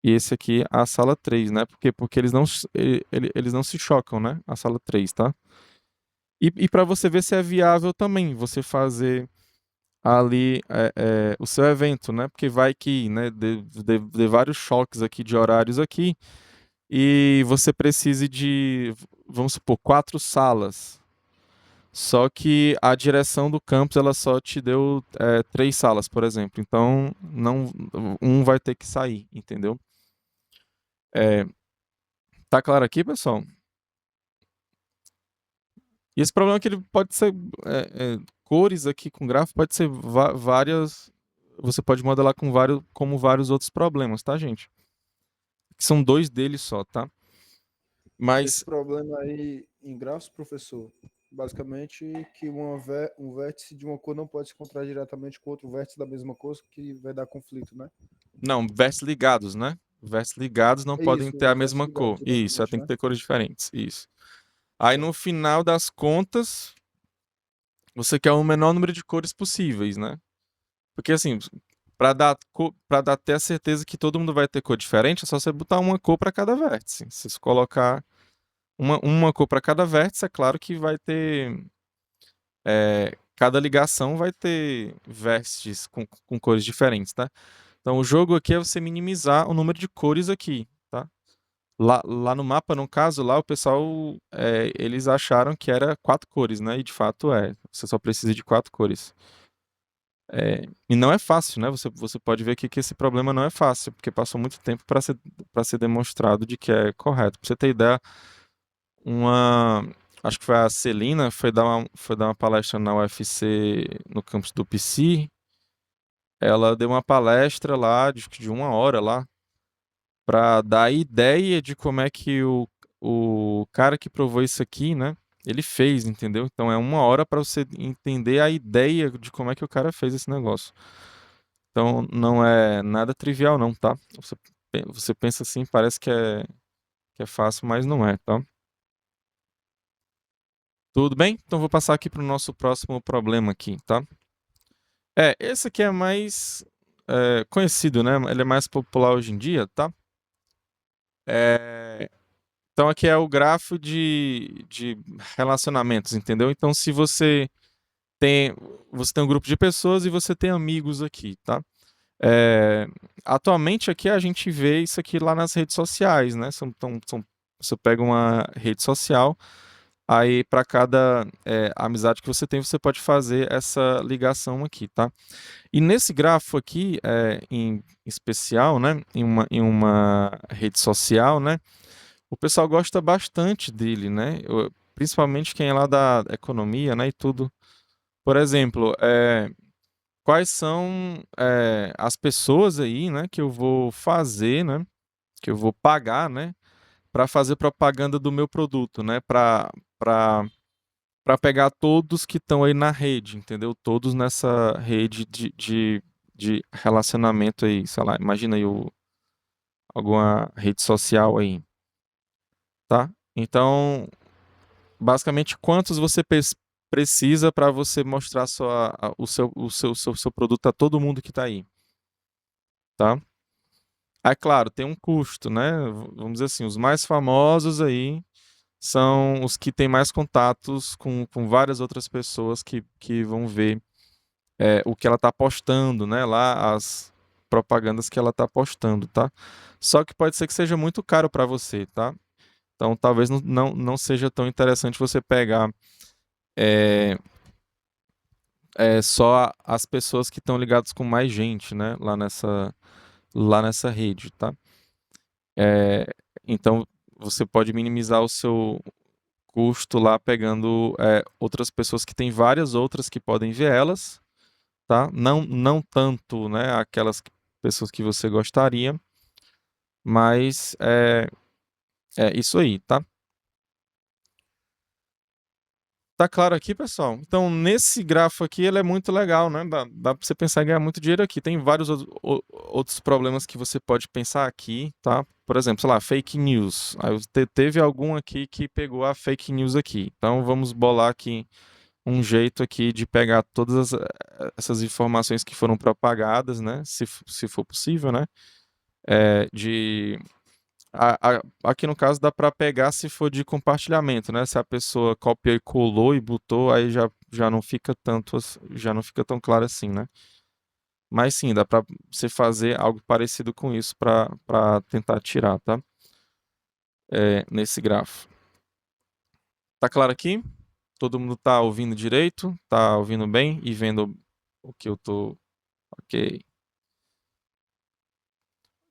E esse aqui a sala 3, né? Porque eles não se chocam, né? A sala 3, tá? E para você ver se é viável também você fazer ali o seu evento, né? Porque vai que, né, dê vários choques aqui de horários aqui e você precise de, vamos supor, 4 salas. Só que a direção do campus ela só te deu 3 salas, por exemplo. Então, não, um vai ter que sair, entendeu? Tá claro aqui, pessoal? E esse problema é que ele pode ser cores aqui com gráfico, pode ser várias. Você pode modelar como vários outros problemas, tá, gente? Que são 2 deles só, tá?
Esse
Mas
problema aí em grafos, professor, basicamente que um vértice de uma cor não pode se encontrar diretamente com outro vértice da mesma cor, que vai dar conflito, né?
não, vértices ligados, né? Vértices ligados não
É
podem
isso,
ter a
os vértices
mesma
ligados
cor. Isso, já
diretamente,
tem que
né?
ter cores diferentes. Isso. Aí no final das contas, você quer o menor número de cores possíveis, né? Porque assim, para dar até a certeza que todo mundo vai ter cor diferente, é só você botar uma cor para cada vértice. Se você colocar uma cor para cada vértice, é claro que vai ter. Cada ligação vai ter vértices com cores diferentes, tá? Então o jogo aqui é você minimizar o número de cores aqui, tá? Lá no mapa, no caso, lá o pessoal, eles acharam que era 4 cores, né? E de fato você só precisa de 4 cores. E não é fácil, né? Você pode ver aqui que esse problema não é fácil, porque passou muito tempo para ser demonstrado de que é correto. Pra você ter ideia, acho que foi a Celina, foi dar uma palestra na UFC, no campus do PC, ela deu uma palestra lá de 1 hora lá para dar ideia de como é que o cara que provou isso aqui, né? Ele fez, entendeu? Então é 1 hora para você entender a ideia de como é que o cara fez esse negócio. Então não é nada trivial não, tá? Você pensa assim, parece que é fácil, mas não é, tá? Tudo bem? Então vou passar aqui para o nosso próximo problema aqui, tá? Esse aqui é mais conhecido, né? Ele é mais popular hoje em dia, tá? Então aqui é o grafo de relacionamentos, entendeu? Então se tem, você tem um grupo de pessoas e você tem amigos aqui, tá? Atualmente aqui a gente vê isso aqui lá nas redes sociais, né? Você pega uma rede social, aí para cada amizade que você tem, você pode fazer essa ligação aqui, tá? E nesse grafo aqui, em especial, né? Em uma rede social, né? O pessoal gosta bastante dele, né? Principalmente quem é lá da economia, né? E tudo. Por exemplo, quais são as pessoas aí, né? Que eu vou fazer, né? Que eu vou pagar, né? Para fazer propaganda do meu produto, né? Para para pegar todos que estão aí na rede, entendeu? Todos nessa rede de relacionamento aí, sei lá, imagina aí alguma rede social aí, tá? Então, basicamente, quantos você precisa para você mostrar o seu produto a todo mundo que está aí, tá? É claro, tem um custo, né? Vamos dizer assim, os mais famosos aí são os que têm mais contatos com várias outras pessoas que vão ver o que ela está postando, né? Lá as propagandas que ela está postando, tá? Só que pode ser que seja muito caro para você, tá? Então talvez não seja tão interessante você pegar é, só as pessoas que estão ligadas com mais gente, né? Lá nessa rede, tá? É, então você pode minimizar o seu custo lá pegando outras pessoas que têm várias outras que podem ver elas, tá? Não tanto, né? Pessoas que você gostaria, mas é isso aí, tá? Tá claro aqui, pessoal? Então, nesse grafo aqui, ele é muito legal, né? Dá pra você pensar em ganhar muito dinheiro aqui. Tem vários outros problemas que você pode pensar aqui, tá? Por exemplo, sei lá, fake news. Aí teve algum aqui que pegou a fake news aqui. Então, vamos bolar aqui um jeito aqui de pegar todas essas informações que foram propagadas, né? Se for possível, né? De aqui no caso dá para pegar se for de compartilhamento, né? Se a pessoa copiou e colou e botou, aí já não fica já não fica tão claro assim, né? Mas sim, dá para você fazer algo parecido com isso para tentar tirar, tá? Nesse grafo. Tá claro aqui? Todo mundo tá ouvindo direito? Tá ouvindo bem e vendo o que eu tô. Ok.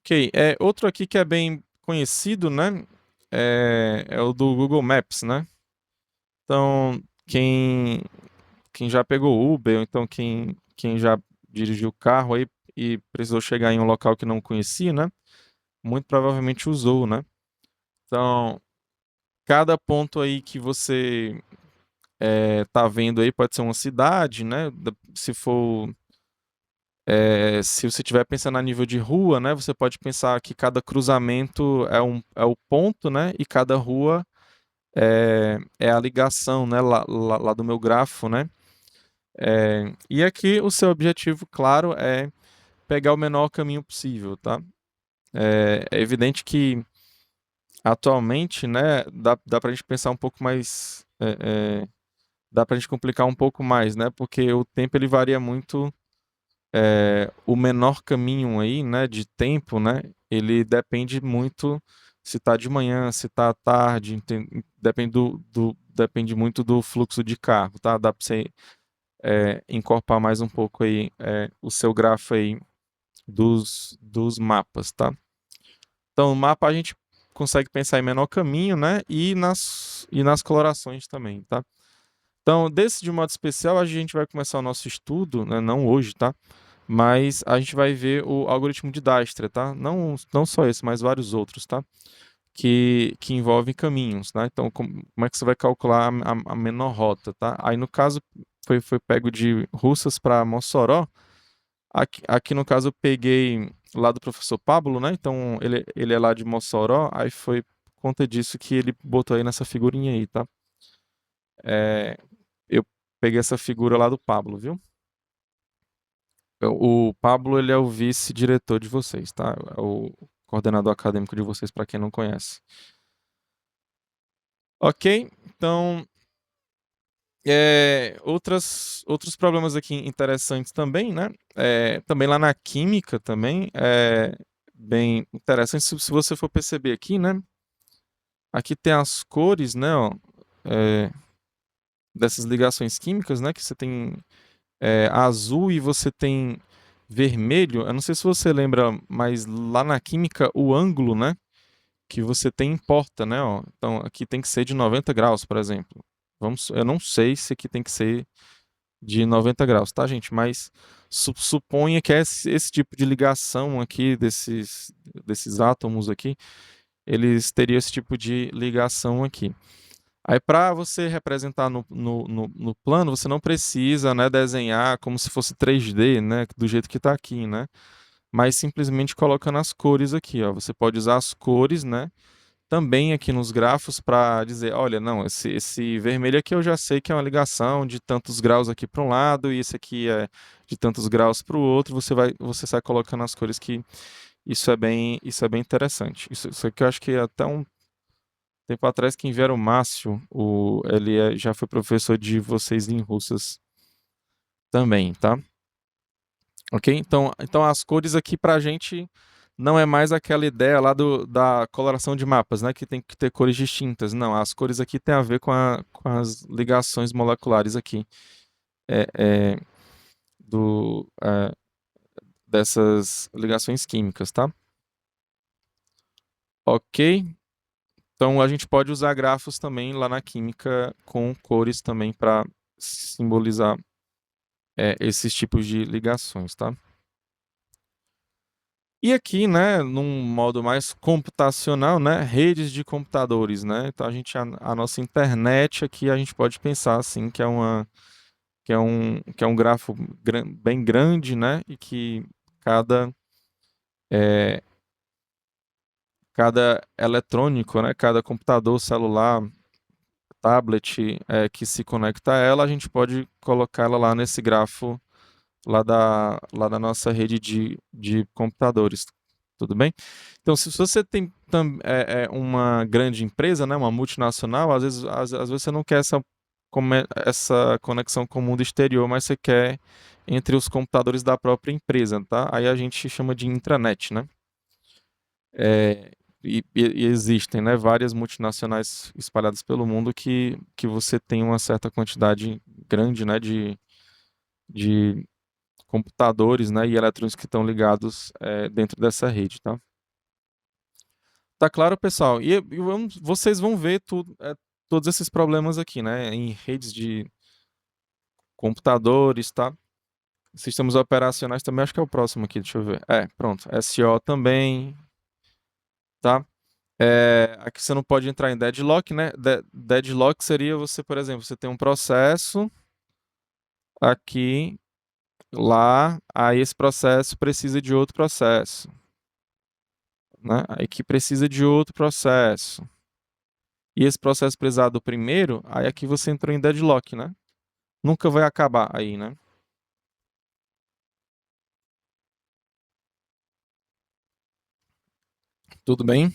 Ok, outro aqui que é bem conhecido, né? É o do Google Maps, né? Então, quem já pegou Uber, ou então quem já dirigiu o carro aí e precisou chegar em um local que não conhecia, né? Muito provavelmente usou, né? Então, cada ponto aí que você tá vendo aí pode ser uma cidade, né? Se você estiver pensando a nível de rua, né? Você pode pensar que cada cruzamento é o ponto, né? E cada rua é a ligação, né? Lá do meu grafo, né? E aqui o seu objetivo, claro, é pegar o menor caminho possível, tá? É evidente que atualmente, né, dá pra gente pensar um pouco mais, dá pra gente complicar um pouco mais, né? Porque o tempo ele varia muito, o menor caminho aí, né, de tempo, né? Ele depende muito se tá de manhã, se tá à tarde, depende muito do fluxo de carro, tá? Dá pra você encorpar mais um pouco aí o seu grafo aí dos mapas, tá? Então, no mapa a gente consegue pensar em menor caminho, né? E nas colorações também, tá? Então, desse de modo especial, a gente vai começar o nosso estudo, né? Não hoje, tá? mas a gente vai ver o algoritmo de Dijkstra, tá? Não só esse, mas vários outros, tá? Que envolvem caminhos, né? Então, como é que você vai calcular a menor rota, tá? Aí, no caso, foi pego de Russas para Mossoró. Aqui, no caso, eu peguei lá do professor Pablo, né? Então, ele é lá de Mossoró, aí foi por conta disso que ele botou aí nessa figurinha aí, tá? Eu peguei essa figura lá do Pablo, viu? O Pablo, ele é o vice-diretor de vocês, tá? É o coordenador acadêmico de vocês, para quem não conhece. Ok, então, outros problemas aqui interessantes também, né? Também lá na química também, é bem interessante, se você for perceber aqui, né? Aqui tem as cores, né, ó, é, dessas ligações químicas, né? Que você tem azul e você tem vermelho. Eu não sei se você lembra, mas lá na química o ângulo, né, que você tem importa, né, ó. Então aqui tem que ser de 90 graus, por exemplo. Eu não sei se aqui tem que ser de 90 graus, tá, gente? Mas suponha que esse tipo de ligação aqui desses átomos aqui, eles teriam esse tipo de ligação aqui. Aí, para você representar no plano, você não precisa, né, desenhar como se fosse 3D, né, do jeito que está aqui, né? Mas simplesmente colocando as cores aqui, ó. Você pode usar as cores, né, também aqui nos grafos para dizer, olha, não, esse vermelho aqui eu já sei que é uma ligação de tantos graus aqui para um lado e esse aqui é de tantos graus para o outro. Você sai colocando as cores que isso é bem interessante. Isso aqui eu acho que é até um tempo atrás quem viera o Márcio, já foi professor de vocês em Russas também, tá? Ok? Então as cores aqui pra gente não é mais aquela ideia lá da coloração de mapas, né? Que tem que ter cores distintas. Não, as cores aqui tem a ver com as ligações moleculares aqui. É, é, do, é, dessas ligações químicas, tá? Ok? Então a gente pode usar grafos também lá na química com cores também para simbolizar esses tipos de ligações, tá? E aqui, né, num modo mais computacional, né, redes de computadores, né? Então a nossa internet aqui a gente pode pensar assim que é um grafo bem grande, né, e que cada é, cada eletrônico, né, cada computador, celular, tablet que se conecta a ela, a gente pode colocar ela lá nesse grafo lá da nossa rede de computadores. Tudo bem? Então, se você tem uma grande empresa, né, uma multinacional, às vezes você não quer essa conexão com o mundo exterior, mas você quer entre os computadores da própria empresa, tá? Aí a gente chama de intranet, né? E existem, né, várias multinacionais espalhadas pelo mundo que você tem uma certa quantidade grande, né, de computadores, né, e eletrônicos que estão ligados dentro dessa rede, tá? Tá claro, pessoal? Vocês vão ver todos esses problemas aqui, né, em redes de computadores, tá? Sistemas operacionais também, acho que é o próximo aqui, deixa eu ver. Pronto, SO também, tá? Aqui você não pode entrar em deadlock, né? Deadlock seria você, por exemplo, você tem um processo aqui, lá, aí esse processo precisa de outro processo, né? Aí que precisa de outro processo. E esse processo precisar do primeiro, aí aqui você entrou em deadlock, né? Nunca vai acabar aí, né? Tudo bem?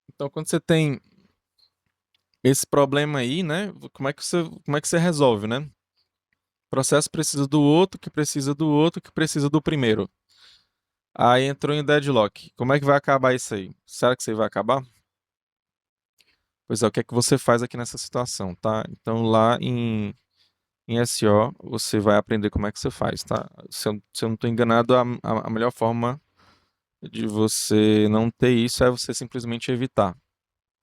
Então, quando você tem esse problema aí, né? Como é que você resolve, né? O processo precisa do outro, que precisa do outro, que precisa do primeiro. Aí entrou em deadlock. Como é que vai acabar isso aí? Será que isso aí vai acabar? Pois é, o que é que você faz aqui nessa situação, tá? Então, lá em SO, você vai aprender como é que você faz, tá? Se eu não estou enganado, a melhor forma de você não ter isso é você simplesmente evitar,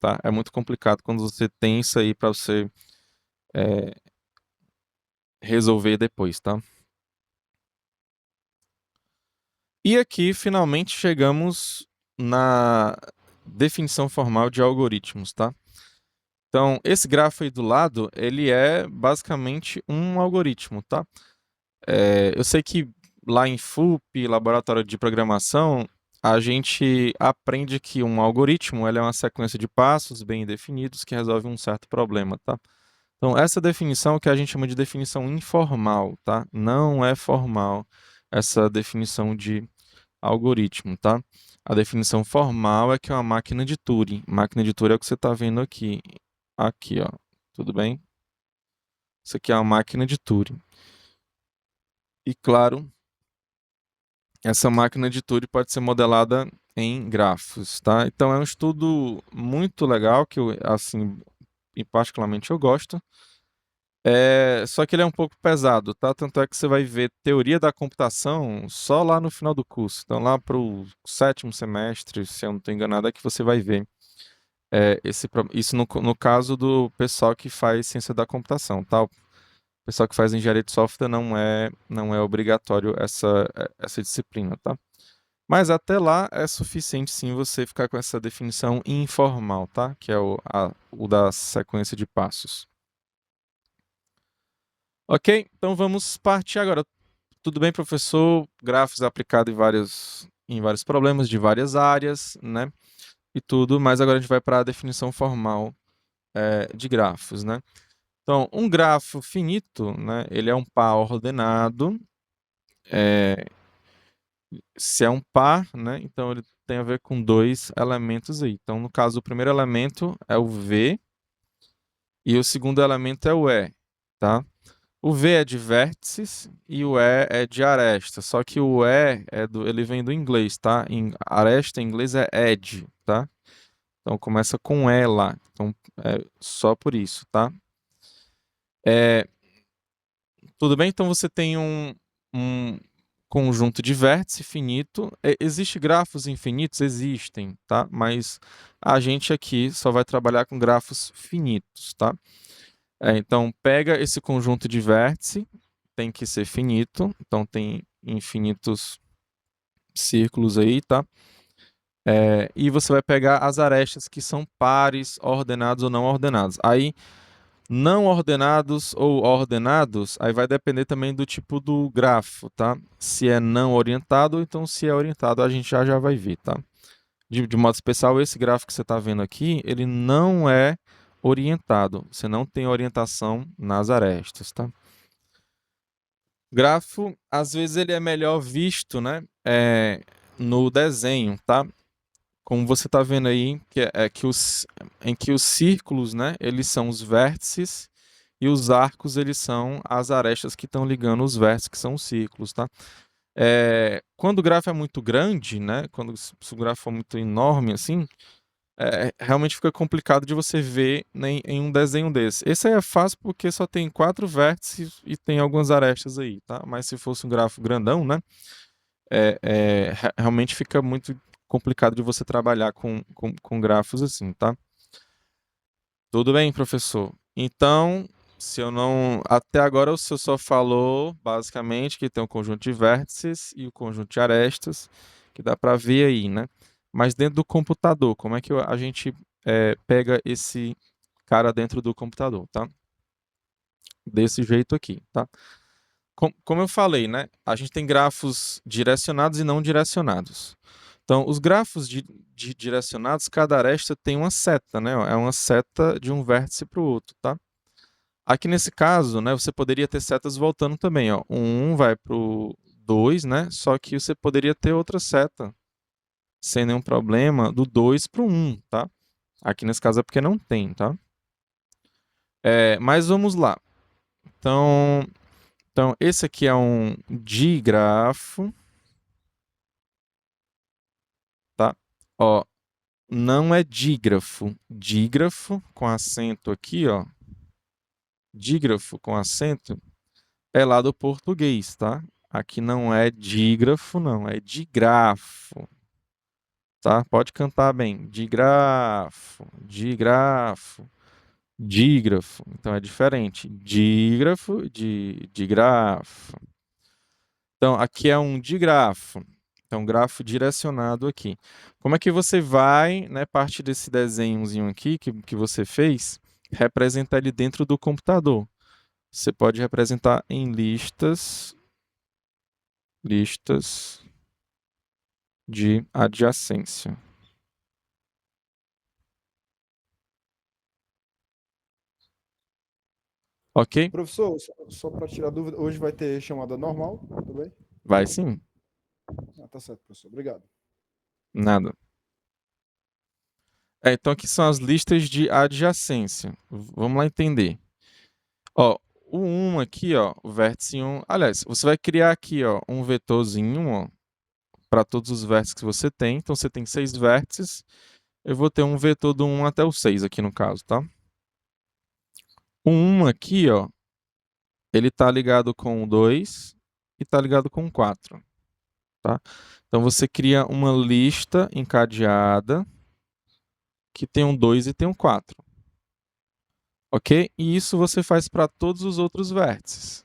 tá? É muito complicado quando você tem isso aí para você resolver depois, tá? E aqui, finalmente, chegamos na definição formal de algoritmos, tá? Então, esse grafo aí do lado, ele é basicamente um algoritmo, tá? Eu sei que lá em FUP, Laboratório de Programação, a gente aprende que um algoritmo ele é uma sequência de passos bem definidos que resolve um certo problema, tá? Então, essa definição é o que a gente chama de definição informal, tá? Não é formal essa definição de algoritmo, tá? A definição formal é que é uma máquina de Turing. Máquina de Turing é o que você está vendo aqui. Aqui, ó. Tudo bem? Isso aqui é uma máquina de Turing. E, claro, essa máquina de Turing pode ser modelada em grafos, tá? Então, é um estudo muito legal que, assim, particularmente eu gosto. Só que ele é um pouco pesado, tá? Tanto é que você vai ver teoria da computação só lá no final do curso. Então, lá para o 7º semestre, se eu não estou enganado, é que você vai ver isso no caso do pessoal que faz ciência da computação, tá? O pessoal que faz engenharia de software não é obrigatório essa disciplina, tá? Mas até lá é suficiente sim você ficar com essa definição informal, tá? Que é o da sequência de passos. Ok, então vamos partir agora. Tudo bem, professor? Grafos aplicados em vários problemas de várias áreas, né? E tudo, mas agora a gente vai para a definição formal de grafos, né? Então, um grafo finito, né? Ele é um par ordenado. Se é um par, né? Então ele tem a ver com dois elementos aí. Então, no caso, o primeiro elemento é o V e o segundo elemento é o E, tá? O V é de vértices e o E é de aresta. Só que o E ele vem do inglês, tá? Aresta em inglês é edge, tá? Então começa com E lá. Então é só por isso, tá? Tudo bem? Então você tem um conjunto de vértice finito. Existem grafos infinitos? Existem, tá? Mas a gente aqui só vai trabalhar com grafos finitos, tá? Então pega esse conjunto de vértice, tem que ser finito, então tem infinitos círculos aí, tá? E você vai pegar as arestas que são pares, ordenados ou não ordenados. Aí, não ordenados ou ordenados, aí vai depender também do tipo do grafo, tá? Se é não orientado, então se é orientado, a gente já vai ver, tá? De modo especial, esse gráfico que você está vendo aqui, ele não é orientado. Você não tem orientação nas arestas, tá? Grafo, às vezes ele é melhor visto, né, no desenho, tá? Como você está vendo aí, em que os círculos, né, eles são os vértices e os arcos, eles são as arestas que estão ligando os vértices, que são os círculos, tá? Quando o grafo é muito grande, né, se o grafo for muito enorme assim, realmente fica complicado de você ver em um desenho desse. Esse aí é fácil porque só tem 4 vértices e tem algumas arestas aí, tá? Mas se fosse um grafo grandão, né? Realmente fica muito complicado de você trabalhar com grafos assim, tá? Tudo bem, professor. Então, se eu não... Até agora o senhor só falou, basicamente, que tem um conjunto de vértices e o conjunto de arestas, que dá para ver aí, né? Mas dentro do computador, como é que a gente pega esse cara dentro do computador, tá? Desse jeito aqui, tá? Como eu falei, né? A gente tem grafos direcionados e não direcionados. Então, os grafos de direcionados, cada aresta tem uma seta, né? É uma seta de um vértice para o outro, tá? Aqui nesse caso, né, você poderia ter setas voltando também, ó. O 1 vai para o 2, né? Só que você poderia ter outra seta sem nenhum problema do 2 para o 1, tá? Aqui nesse caso é porque não tem, tá? Mas vamos lá. Então, esse aqui é um digrafo, tá? Ó, não é dígrafo. Dígrafo com acento aqui, ó. Dígrafo com acento é lá do português, tá? Aqui não é dígrafo, não, é digrafo, tá? Pode cantar bem. Digrafo, digrafo, dígrafo. Então é diferente. Dígrafo, digrafo. Então aqui é um digrafo. Então, grafo direcionado aqui. Como é que você vai, né, parte desse desenhozinho aqui que você fez, representar ele dentro do computador? Você pode representar em listas de adjacência. Ok?
Professor, só para tirar dúvida, hoje vai ter chamada normal, tudo bem?
Vai sim.
Ah, tá certo, professor. Obrigado.
Nada. Então aqui são as listas de adjacência. Vamos lá entender. Ó, o 1 aqui, ó, o vértice 1. Aliás, você vai criar aqui, ó, um vetorzinho, ó, para todos os vértices que você tem. Então você tem 6 vértices. Eu vou ter um vetor do 1 até o 6 aqui no caso, tá? O 1 aqui, ó, ele tá ligado com o 2 e tá ligado com o 4, tá? Então você cria uma lista encadeada que tem um 2 e tem um 4. Ok? E isso você faz para todos os outros vértices.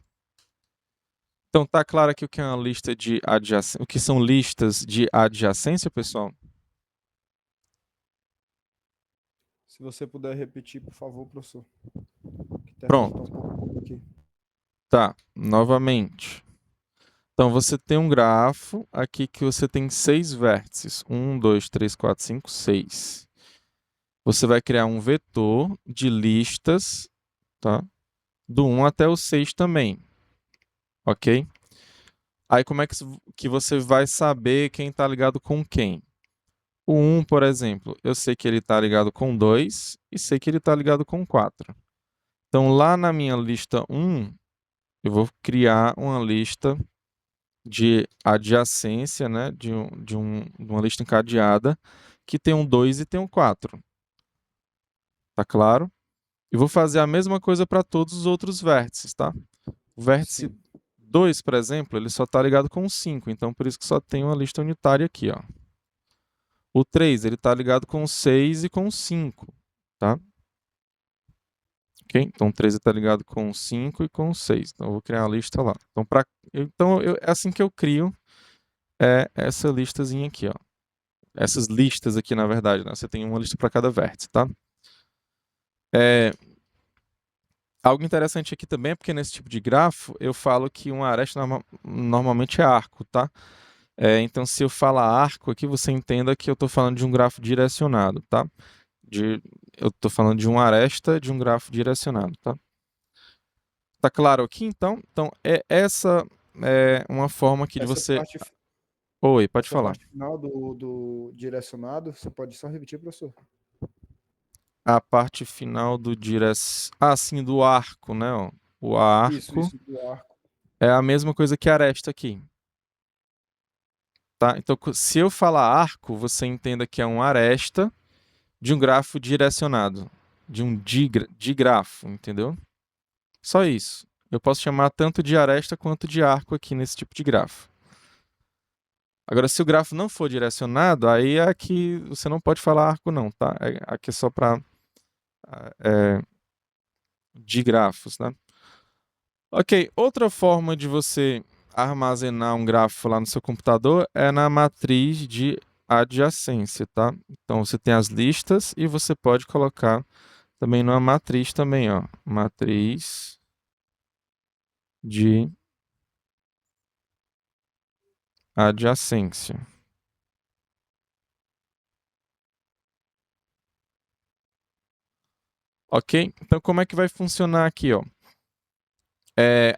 Então, tá claro aqui o que é uma lista de adjacência, o que são listas de adjacência, pessoal?
Se você puder repetir, por favor, professor. Que a internet tá
Pronto,
um pouco ruim aqui.
tá. Novamente. Então, você tem um grafo aqui que você tem 6 vértices. 1, 2, 3, 4, 5, 6. Você vai criar um vetor de listas, tá? Do 1 até o 6 também. Ok? Aí, como é que você vai saber quem está ligado com quem? O 1, por exemplo, eu sei que ele está ligado com 2 e sei que ele está ligado com 4. Então, lá na minha lista 1, eu vou criar uma lista de adjacência, né, de uma lista encadeada, que tem um 2 e tem um 4. Tá claro? E vou fazer a mesma coisa para todos os outros vértices, tá? O vértice
Sim.
2, por exemplo, ele só está ligado com 5, então por isso que só tem uma lista unitária aqui, ó. O 3, ele está ligado com 6 e com 5, tá? Ok? Então, o 13 está ligado com o 5 e com o 6. Então, eu vou criar uma lista lá. Então, é assim que eu crio essa listazinha aqui, ó. Essas listas aqui, na verdade, né? Você tem uma lista para cada vértice, tá? Algo interessante aqui também é porque nesse tipo de grafo eu falo que uma aresta normalmente é arco, tá? Então, se eu falar arco aqui, você entenda que eu estou falando de um grafo direcionado, tá? Eu estou falando de uma aresta de um grafo direcionado, tá? Tá claro aqui, então? Então, essa é uma forma aqui de
Essa
você...
parte,
Oi, pode
essa
falar.
parte final do direcionado, você pode só repetir, professor?
A parte final do Ah, sim, do arco, né? Ó. O
Isso,
arco
isso, do arco.
é a mesma coisa que aresta aqui, tá? Então, se eu falar arco, você entenda que é uma aresta de um grafo direcionado, de um digrafo, entendeu? Só isso. Eu posso chamar tanto de aresta quanto de arco aqui nesse tipo de grafo. Agora, se o grafo não for direcionado, aí é que você não pode falar arco não, tá? Aqui é só para digrafos, né? Ok, outra forma de você armazenar um grafo lá no seu computador é na matriz de adjacência, tá? Então, você tem as listas e você pode colocar também numa matriz também, ó. Matriz de adjacência. Ok? Então, como é que vai funcionar aqui, ó?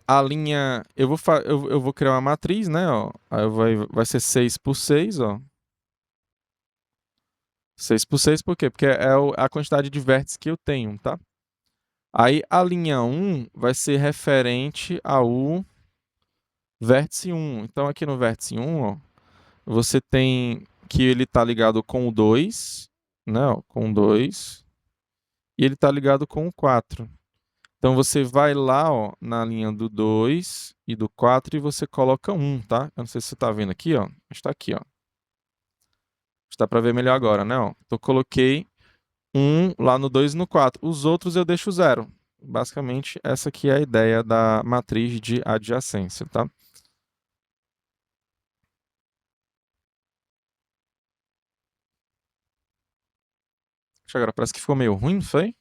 A linha... eu vou criar uma matriz, né, ó. Aí vai ser 6 por 6, ó. 6 por 6 por quê? Porque é a quantidade de vértices que eu tenho, tá? Aí a linha 1 vai ser referente ao vértice 1. Então, aqui no vértice 1, ó, você tem que ele está ligado com o 2, né, ó, com o 2, e ele está ligado com o 4. Então, você vai lá, ó, na linha do 2 e do 4 e você coloca 1, tá? Eu não sei se você está vendo aqui, ó. Está aqui, ó. Está para ver melhor agora, né, ó. Então, eu coloquei 1 lá no 2 e no 4. Os outros eu deixo 0. Basicamente, essa aqui é a ideia da matriz de adjacência, tá? Poxa, agora parece que ficou meio ruim, não foi?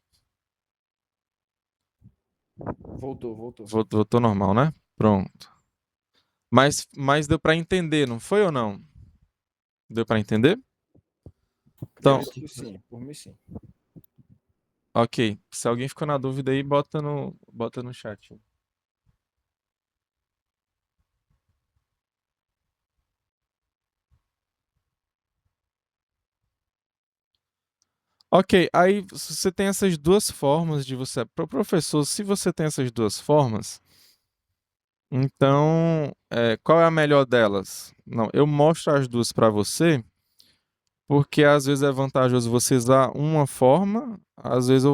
Voltou.
Voltou normal, né? Pronto. Mas deu pra entender, não foi ou não? Deu pra entender? Então,
Acredito que sim, por mim sim.
ok. Se alguém ficou na dúvida aí, bota no chat. Ok, aí você tem essas duas formas de você. Professor, se você tem essas duas formas, então qual é a melhor delas? Não, eu mostro as duas para você, porque às vezes é vantajoso você usar uma forma, às vezes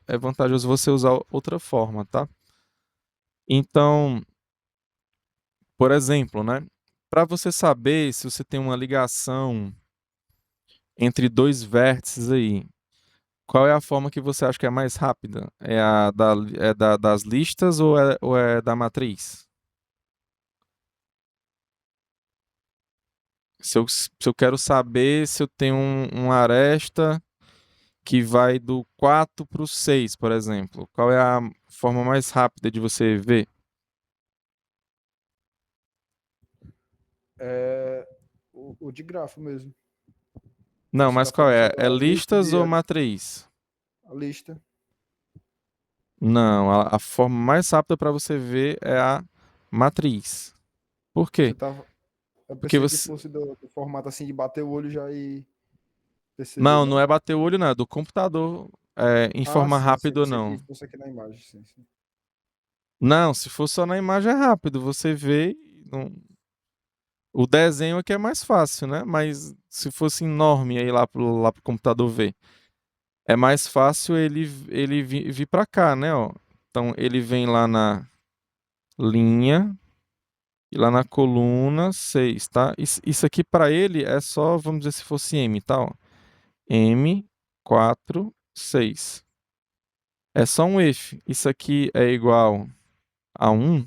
é vantajoso você usar outra forma, tá? Então, por exemplo, né? Para você saber se você tem uma ligação entre dois vértices aí, qual é a forma que você acha que é mais rápida? Das listas ou é da matriz? Se eu quero saber se eu tenho uma aresta que vai do 4 para o 6, por exemplo, qual é a forma mais rápida de você ver?
É o de grafo mesmo.
Não,
Você
mas
está
qual
falando
é?
sobre
É
a lista
listas
de
ou matriz?
a lista.
Não, a forma mais rápida para você ver é a matriz. Por
Você
quê?
tava, eu
Porque
pensei que
você.
fosse do formato assim de bater o olho já e perceber,
Não, não
não.
é bater o olho, não, é do computador em
Ah,
forma
sim,
rápida ou
pensei
não.
que fosse aqui na imagem, sim.
Não, se for só na imagem é rápido, você vê. O desenho aqui é mais fácil, né? Mas se fosse enorme aí lá pro computador ver, é mais fácil ele vir para cá, né? Ó. Então ele vem lá na linha e lá na coluna 6, tá? Isso aqui para ele é só, vamos dizer, se fosse M, tá? Ó. M, 4, 6. É só um if. Isso aqui é igual a 1.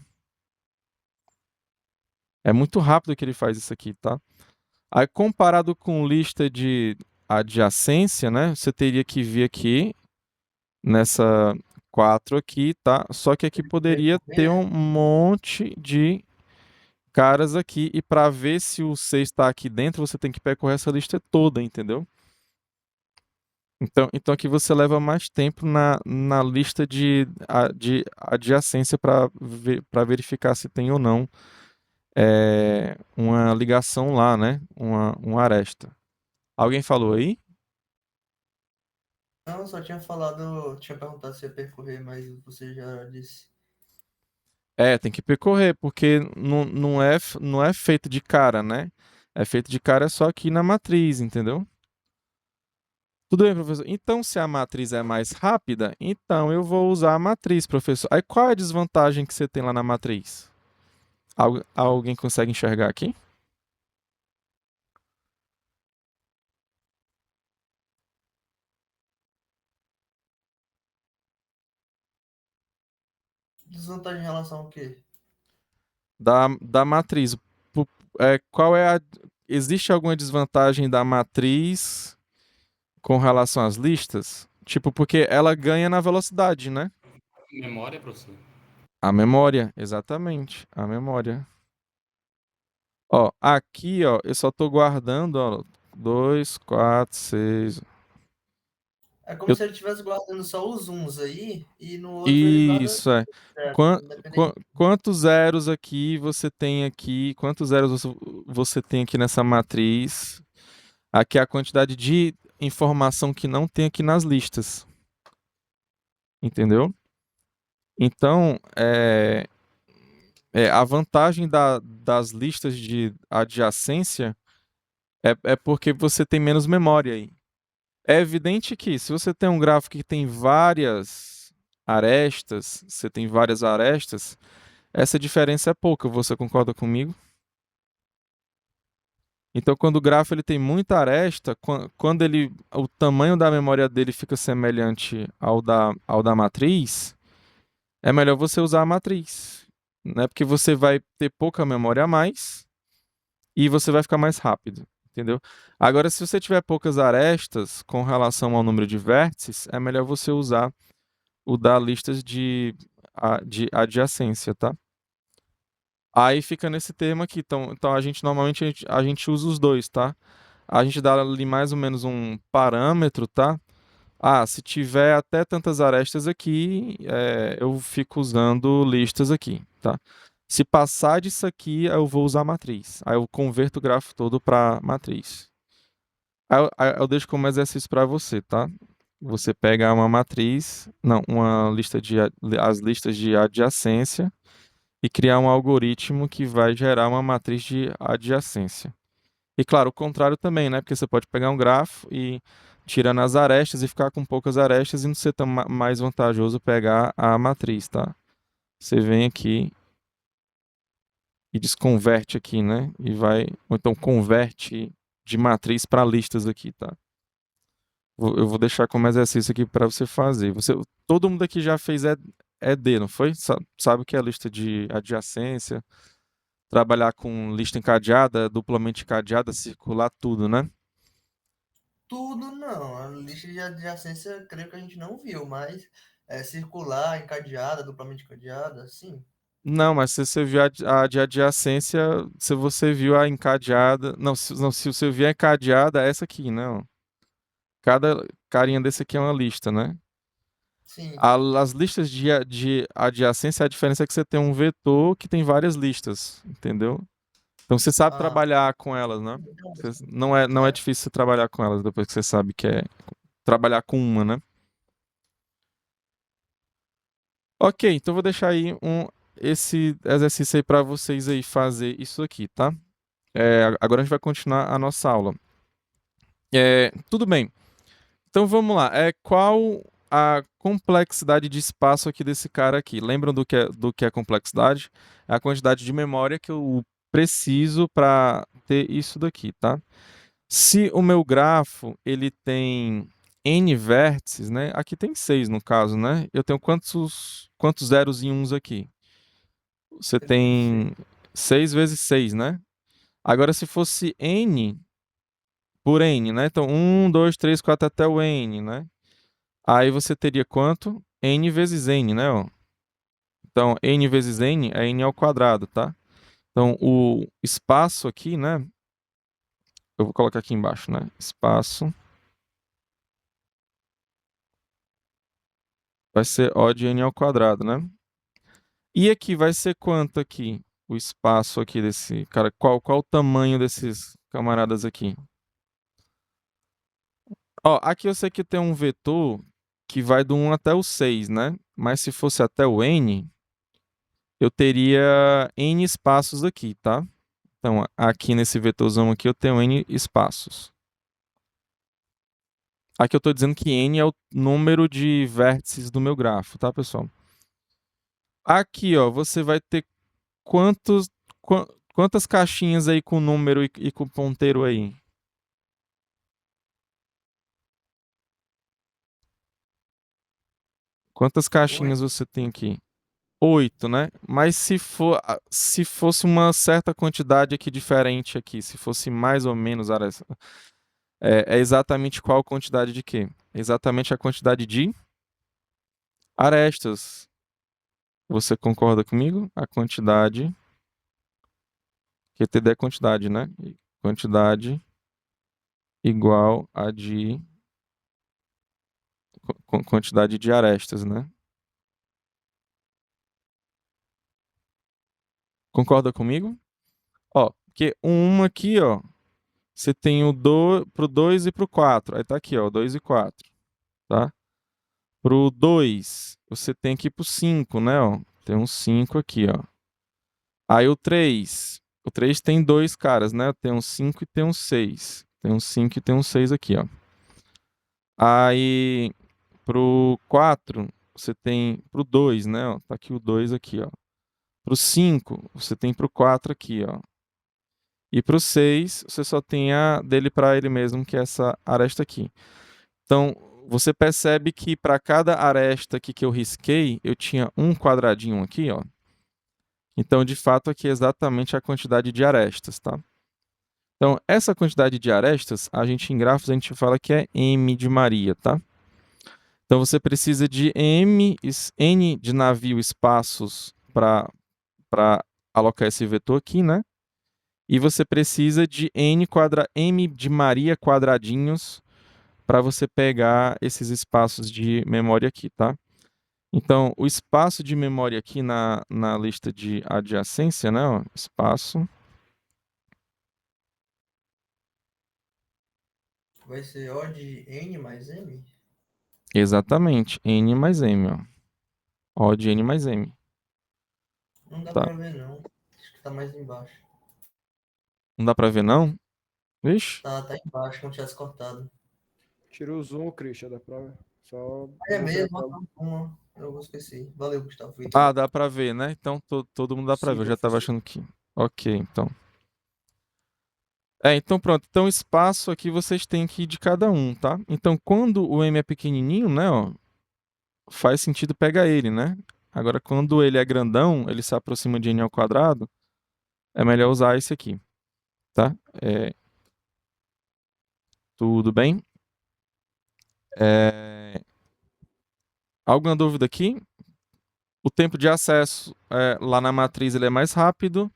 É muito rápido que ele faz isso aqui, tá? Aí comparado com lista de adjacência, né? Você teria que vir aqui nessa 4 aqui, tá? Só que aqui poderia ter um monte de caras aqui e para ver se o 6 está aqui dentro, você tem que percorrer essa lista toda, entendeu? Então aqui você leva mais tempo na lista de adjacência para verificar se tem ou não uma ligação lá, né? Uma aresta. Alguém falou aí?
Não, só tinha falado, tinha perguntado se ia percorrer, mas você já disse.
Tem que percorrer, porque não é feito de cara, né? É feito de cara só aqui na matriz, entendeu? Tudo bem, professor. Então, se a matriz é mais rápida, então eu vou usar a matriz, professor. Aí qual é a desvantagem que você tem lá na matriz? Alguém consegue enxergar aqui?
Desvantagem em relação ao quê?
Da matriz. Pu- qual é a. Existe alguma desvantagem da matriz com relação às listas? Tipo, porque ela ganha na velocidade, né?
Memória, professor?
A memória, exatamente. A memória. Ó, aqui, ó, eu só tô guardando, ó, 2, 4, 6.
É como se ele estivesse guardando só os uns aí, e no outro ele guarda
Isso, é.
certo, independente.
Quantos zeros aqui você tem aqui? Quantos zeros você tem aqui nessa matriz? Aqui é a quantidade de informação que não tem aqui nas listas. Entendeu? Então, a vantagem das listas de adjacência é porque você tem menos memória aí. É evidente que se você tem um gráfico que tem várias arestas, você tem várias arestas, essa diferença é pouca, você concorda comigo? Então, quando o grafo ele tem muita aresta, quando o tamanho da memória dele fica semelhante ao da matriz, é melhor você usar a matriz, né? Porque você vai ter pouca memória a mais e você vai ficar mais rápido, entendeu? Agora, se você tiver poucas arestas com relação ao número de vértices, é melhor você usar o da listas de adjacência, tá? Aí fica nesse termo aqui. Então a gente normalmente a gente usa os dois, tá? A gente dá ali mais ou menos um parâmetro, tá? Se tiver até tantas arestas aqui, eu fico usando listas aqui, tá? Se passar disso aqui, eu vou usar matriz. Aí eu converto o grafo todo para matriz. Aí eu deixo como exercício para você, tá? Você pega uma matriz, não, uma lista as listas de adjacência e criar um algoritmo que vai gerar uma matriz de adjacência. E claro, o contrário também, né? Porque você pode pegar um grafo e tirando as arestas e ficar com poucas arestas e não ser tão mais vantajoso pegar a matriz, tá? Você vem aqui e desconverte aqui, né? Ou então converte de matriz para listas aqui, tá? Eu vou deixar como exercício aqui para você fazer. Todo mundo aqui já fez ED, não foi? Sabe o que é lista de adjacência? Trabalhar com lista encadeada, duplamente encadeada, circular tudo, né?
Tudo não. A lista de adjacência, creio que a gente não viu, mas circular, encadeada, duplamente encadeada, sim.
Não, mas se você viu a de adjacência, se você viu a encadeada. Não, se você viu a encadeada, é essa aqui, não. Cada carinha desse aqui é uma lista, né?
Sim.
As listas de adjacência, a diferença é que você tem um vetor que tem várias listas, entendeu? Então você sabe
Ah,
trabalhar com elas, né?
então,
Não é difícil você trabalhar com elas depois que você sabe que é trabalhar com uma, né? Ok, então eu vou deixar aí esse exercício aí para vocês aí fazer isso aqui, tá? Agora a gente vai continuar a nossa aula. Tudo bem. Então vamos lá. Qual a complexidade de espaço aqui desse cara aqui? Lembram do que é complexidade? É a quantidade de memória que eu preciso para ter isso daqui, tá? Se o meu grafo ele tem n vértices, né? Aqui tem 6 no caso, né? Eu tenho quantos zeros e uns aqui? Você tem 6 vezes 6, né? Agora, se fosse n por n, né? Então, 1, 2, 3, 4 até o n, né? Aí você teria quanto? N vezes n, né? Ó. Então, n vezes n é n ao quadrado, tá? Então, o espaço aqui, né? Eu vou colocar aqui embaixo, né? Espaço vai ser O de n ao quadrado, né? E aqui vai ser quanto aqui? O espaço aqui desse cara. Qual o tamanho desses camaradas aqui? Ó, aqui eu sei que tem um vetor que vai do 1 até o 6, né? Mas se fosse até o n, eu teria n espaços aqui, tá? Então, aqui nesse vetorzão aqui eu tenho n espaços. Aqui eu estou dizendo que n é o número de vértices do meu grafo, tá, pessoal? Aqui, ó, você vai ter quantas caixinhas aí com número e com ponteiro aí? Quantas caixinhas você tem aqui? 8, né? Mas se fosse uma certa quantidade aqui diferente aqui, se fosse mais ou menos, é exatamente qual quantidade de quê? Exatamente a quantidade de arestas. Você concorda comigo? A quantidade, QTD é quantidade, né? Quantidade igual a de quantidade de arestas, né? Concorda comigo? Ó, porque uma aqui, ó, você tem pro 2 e pro 4. Aí tá aqui, ó, 2 e 4, tá? Pro 2, você tem aqui pro 5, né, ó? Tem um 5 aqui, ó. Aí o 3 tem dois caras, né? Tem um 5 e tem um 6. Tem um 5 e tem um 6 aqui, ó. Aí pro 4, você tem pro 2, né, ó? Tá aqui o 2 aqui, ó. Pro 5, você tem pro 4 aqui, ó. E pro 6, você só tem a dele para ele mesmo, que é essa aresta aqui. Então, você percebe que para cada aresta aqui que eu risquei, eu tinha um quadradinho aqui, ó. Então, de fato, aqui é exatamente a quantidade de arestas, tá? Então, essa quantidade de arestas, em grafos, a gente fala que é M de Maria, tá? Então, você precisa de N de navio espaços para alocar esse vetor aqui, né? E você precisa de M de Maria quadradinhos para você pegar esses espaços de memória aqui, tá? Então, o espaço de memória aqui na lista de adjacência, né? Ó, espaço.
Vai ser O de N mais M?
Exatamente, N mais M, ó. O de N mais M.
Não dá
Tá.
pra ver, não. Acho que tá mais embaixo.
Não dá pra ver, não? Vixe.
Tá embaixo, como tivesse cortado.
Tira o zoom, Christian, dá pra ver. Só
É
mover a
mesmo,
tela.
eu esqueci. Valeu, Gustavo.
Ah, dá pra ver, né? Então, todo mundo dá pra
Sim,
ver. Eu já tava
professor.
achando que... Ok, então. Então pronto. Então, espaço aqui vocês têm que ir de cada um, tá? Então, quando o M é pequenininho, né, ó, faz sentido pegar ele, né? Agora, quando ele é grandão, ele se aproxima de N ao quadrado, é melhor usar esse aqui, tá? Tudo bem? Alguma dúvida aqui? O tempo de acesso lá na matriz ele é mais rápido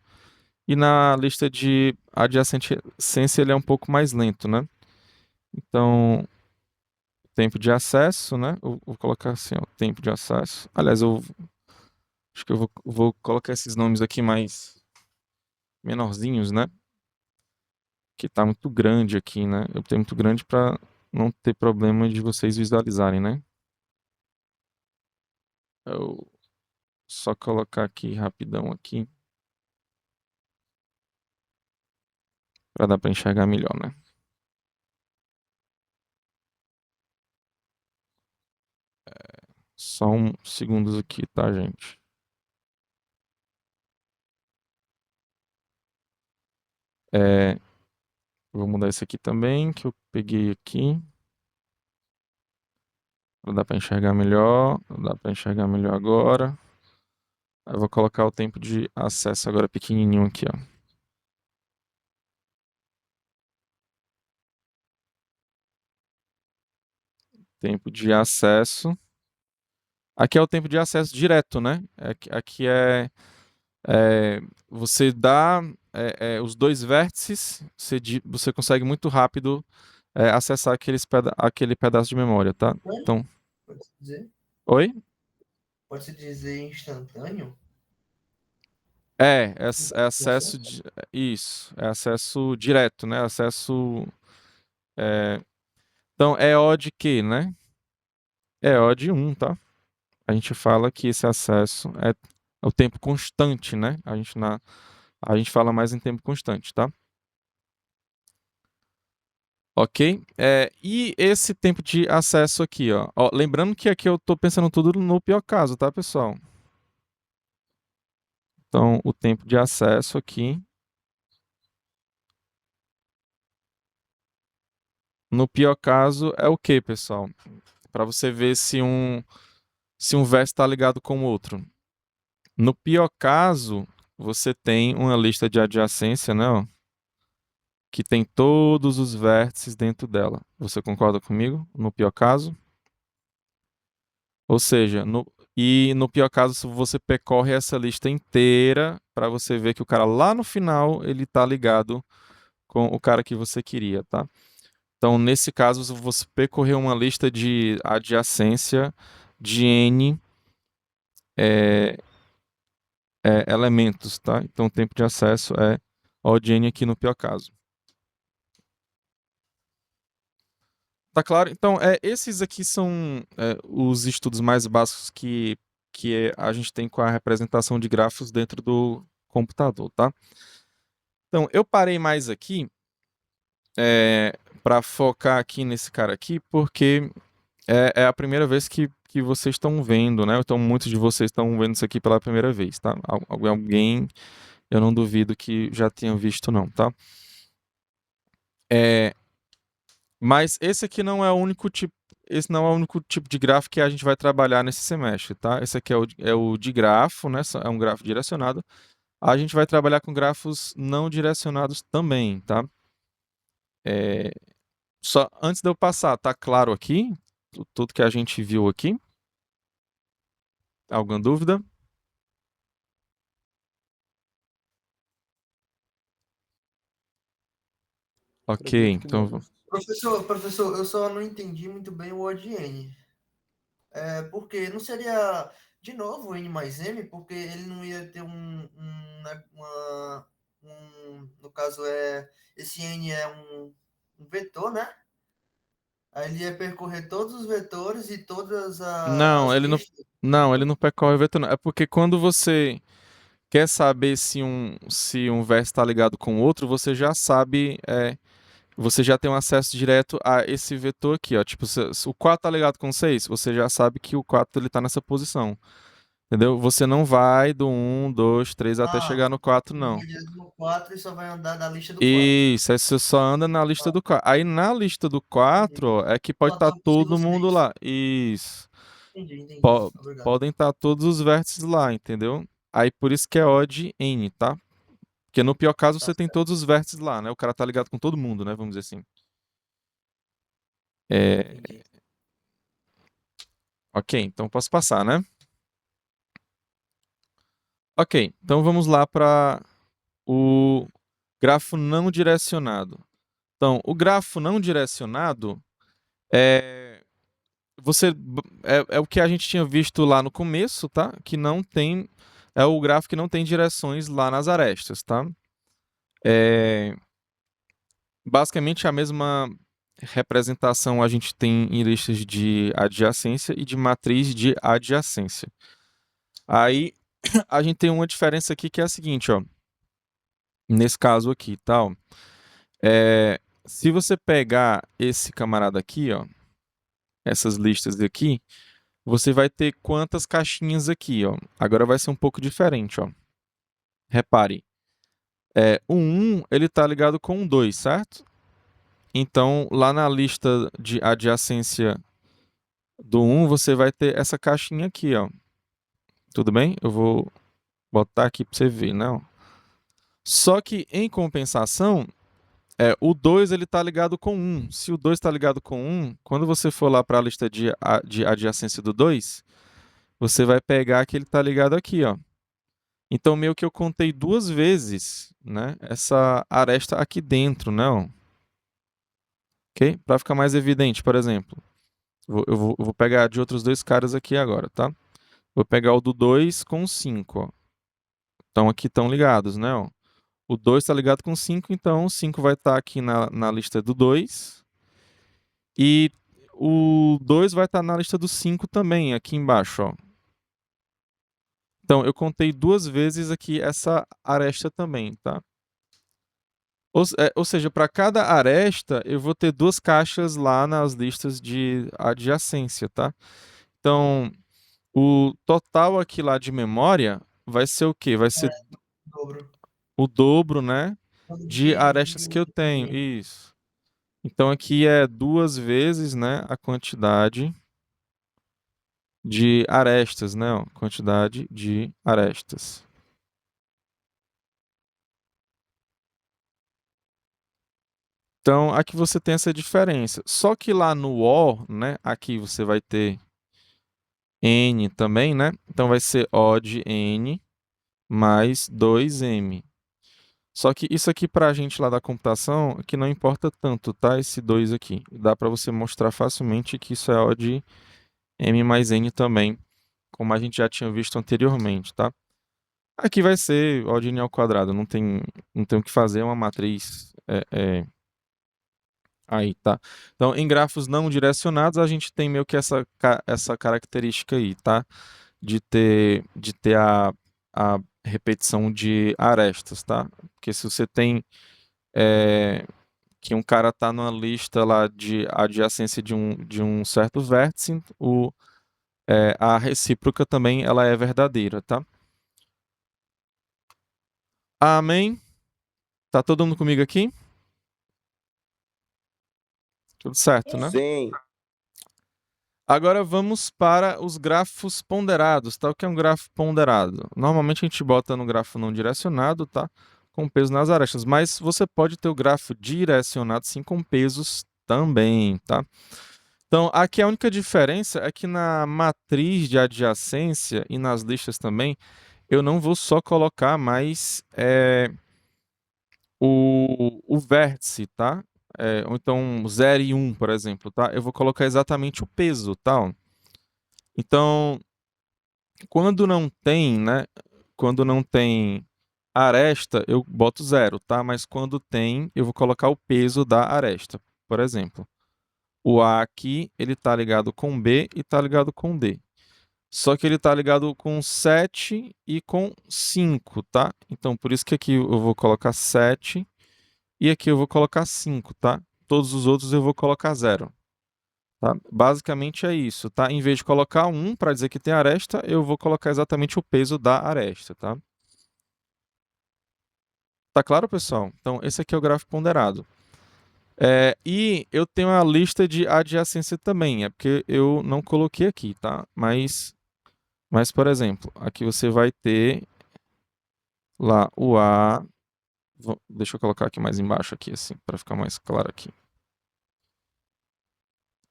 e na lista de adjacência ele é um pouco mais lento, né? Então, tempo de acesso, né? Eu vou colocar assim, ó, tempo de acesso. Aliás, eu acho que eu vou colocar esses nomes aqui mais menorzinhos, né? Que tá muito grande aqui, né? Eu tenho muito grande para não ter problema de vocês visualizarem, né? Eu só colocar aqui rapidão aqui para dar para enxergar melhor, né? Só um segundos aqui, tá, gente? Vou mudar esse aqui também, que eu peguei aqui. Pra dar para enxergar melhor. Dá para enxergar melhor agora. Eu vou colocar o tempo de acesso agora pequenininho aqui, ó. Tempo de acesso. Aqui é o tempo de acesso direto, né? Aqui você dá os dois vértices, você consegue muito rápido acessar aquele pedaço de memória, tá? Então,
Pode-se dizer?
oi?
Pode-se dizer instantâneo?
É acesso isso, é acesso direto, né? Então é O de quê, né? É O de 1, tá? A gente fala que esse acesso é o tempo constante, né? A gente fala mais em tempo constante, tá? Ok? E esse tempo de acesso aqui, ó. Lembrando que aqui eu tô pensando tudo no pior caso, tá, pessoal? Então, o tempo de acesso aqui. No pior caso é o quê, pessoal? Para você ver se um verso está ligado com o outro. No pior caso, você tem uma lista de adjacência, né? Ó, que tem todos os vértices dentro dela. Você concorda comigo? No pior caso? Ou seja, no pior caso, se você percorre essa lista inteira para você ver que o cara lá no final ele tá ligado com o cara que você queria, tá? Então, nesse caso, se você percorrer uma lista de adjacência de N elementos, tá? Então, o tempo de acesso é O de N aqui no pior caso. Tá claro? Então, esses aqui são os estudos mais básicos que a gente tem com a representação de grafos dentro do computador, tá? Então, eu parei mais aqui para focar aqui nesse cara aqui, porque é a primeira vez que vocês estão vendo, né? Então, muitos de vocês estão vendo isso aqui pela primeira vez, tá? Alguém, eu não duvido que já tenha visto, não, tá? Mas esse aqui não é o único tipo. Esse não é o único tipo de grafo que a gente vai trabalhar nesse semestre, tá? Esse aqui é o de grafo, né? É um grafo direcionado. A gente vai trabalhar com grafos não direcionados também, tá? Só antes de eu passar, tá claro aqui? Tudo que a gente viu aqui? Alguma dúvida? Ok,
Acredito que
então
não.
Professor, eu só não entendi muito bem o odd N. Porque não seria, de novo, N mais M, porque ele não ia ter né, no caso, esse N é um vetor, né? Aí ele ia percorrer todos os vetores e todas
não,
as
ele
listas.
não percorre o vetor, não. É porque quando você quer saber se um verso está ligado com o outro, você já sabe, você já tem um acesso direto a esse vetor aqui, ó. Tipo, se o 4 tá ligado com o 6, você já sabe que o 4 ele tá nessa posição. Entendeu? Você não vai do 1, 2, 3 até chegar no 4,
Não
não.
vai direto no 4 e só vai andar na lista do 4.
Isso, aí você só anda na lista do 4. Aí na lista do 4, ó, é que pode
Só
estar
são
todo
possível
mundo
6.
lá. Isso.
Entendi.
Po-
Obrigado.
Podem estar todos os vértices lá, entendeu? Aí por isso que é odd n, tá? Porque no pior caso
Tá
você tem
certo.
todos os vértices lá, né? O cara tá ligado com todo mundo, né? Vamos dizer assim. É,
Entendi.
ok, então posso passar, né? Ok, então vamos lá para o grafo não direcionado. Então, o grafo não direcionado é é o que a gente tinha visto lá no começo, tá? Que não tem é o gráfico que não tem direções lá nas arestas, tá? É, basicamente a mesma representação a gente tem em listas de adjacência e de matriz de adjacência. Aí a gente tem uma diferença aqui que é a seguinte, ó. Nesse caso aqui, tal. Se você pegar esse camarada aqui, ó, essas listas aqui, você vai ter quantas caixinhas aqui, ó. Agora vai ser um pouco diferente, ó. Repare, o 1 ele tá ligado com o 2, certo? Então, lá na lista de adjacência do 1, você vai ter essa caixinha aqui, ó. Tudo bem? Eu vou botar aqui para você ver, né? Só que, em compensação, o 2 ele tá ligado com 1. Se o 2 está ligado com 1, quando você for lá para a lista de adjacência do 2, você vai pegar que ele tá ligado aqui, ó. Então, meio que eu contei duas vezes, né? Essa aresta aqui dentro, né? Ó. Ok? Para ficar mais evidente, por exemplo. Eu vou pegar de outros dois caras aqui agora, tá? Vou pegar o do 2 com o 5, ó. Então aqui estão ligados, né? Ó. O 2 está ligado com o 5, então o 5 vai estar aqui na lista do 2. E o 2 vai estar na lista do 5 também, aqui embaixo, ó. Então eu contei duas vezes aqui essa aresta também, tá? Ou seja, para cada aresta, eu vou ter duas caixas lá nas listas de adjacência, tá? Então, o total aqui lá de memória vai ser o quê? Vai ser
Dobro.
o dobro, né?
Quando
De arestas que eu
de
tenho.
N.
Isso. Então, aqui é duas vezes, né? A quantidade de arestas, né? Ó, quantidade de arestas. Então, aqui você tem essa diferença. Só que lá no OR, né? Aqui você vai ter N também, né? Então vai ser O de N mais 2M. Só que isso aqui para a gente lá da computação, que não importa tanto, tá? Esse 2 aqui. Dá para você mostrar facilmente que isso é O de M mais N também, como a gente já tinha visto anteriormente, tá? Aqui vai ser O de N ao quadrado, não tem o que fazer, é uma matriz aí, tá? Então, em grafos não direcionados, a gente tem meio que essa característica aí, tá? De ter a repetição de arestas, tá? Porque se você tem que um cara tá numa lista lá de adjacência de um certo vértice, a recíproca também ela é verdadeira, tá? Amém? Tá todo mundo comigo aqui? Tudo certo, né?
Sim.
Agora vamos para os grafos ponderados, tá? O que é um grafo ponderado? Normalmente a gente bota no grafo não direcionado, tá? com peso nas arestas, mas você pode ter o grafo direcionado sim com pesos também, tá? Então, aqui a única diferença é que na matriz de adjacência e nas listas também, eu não vou só colocar mais o vértice, tá? Ou então 0 e 1, por exemplo, tá? Eu vou colocar exatamente o peso, tá? Então, quando não tem, né? Quando não tem aresta, eu boto 0, tá? Mas quando tem, eu vou colocar o peso da aresta, por exemplo. O A aqui, ele tá ligado com B e tá ligado com D. Só que ele tá ligado com 7 e com 5, tá? Então, por isso que aqui eu vou colocar 7 e aqui eu vou colocar 5, tá? Todos os outros eu vou colocar 0. Tá? Basicamente é isso, tá? Em vez de colocar 1 para dizer que tem aresta, eu vou colocar exatamente o peso da aresta, tá? Tá claro, pessoal? Então, esse aqui é o gráfico ponderado. E eu tenho a lista de adjacência também, é porque eu não coloquei aqui, tá? Mas, por exemplo, aqui você vai ter lá o A. Deixa eu colocar aqui mais embaixo, aqui, assim, para ficar mais claro aqui.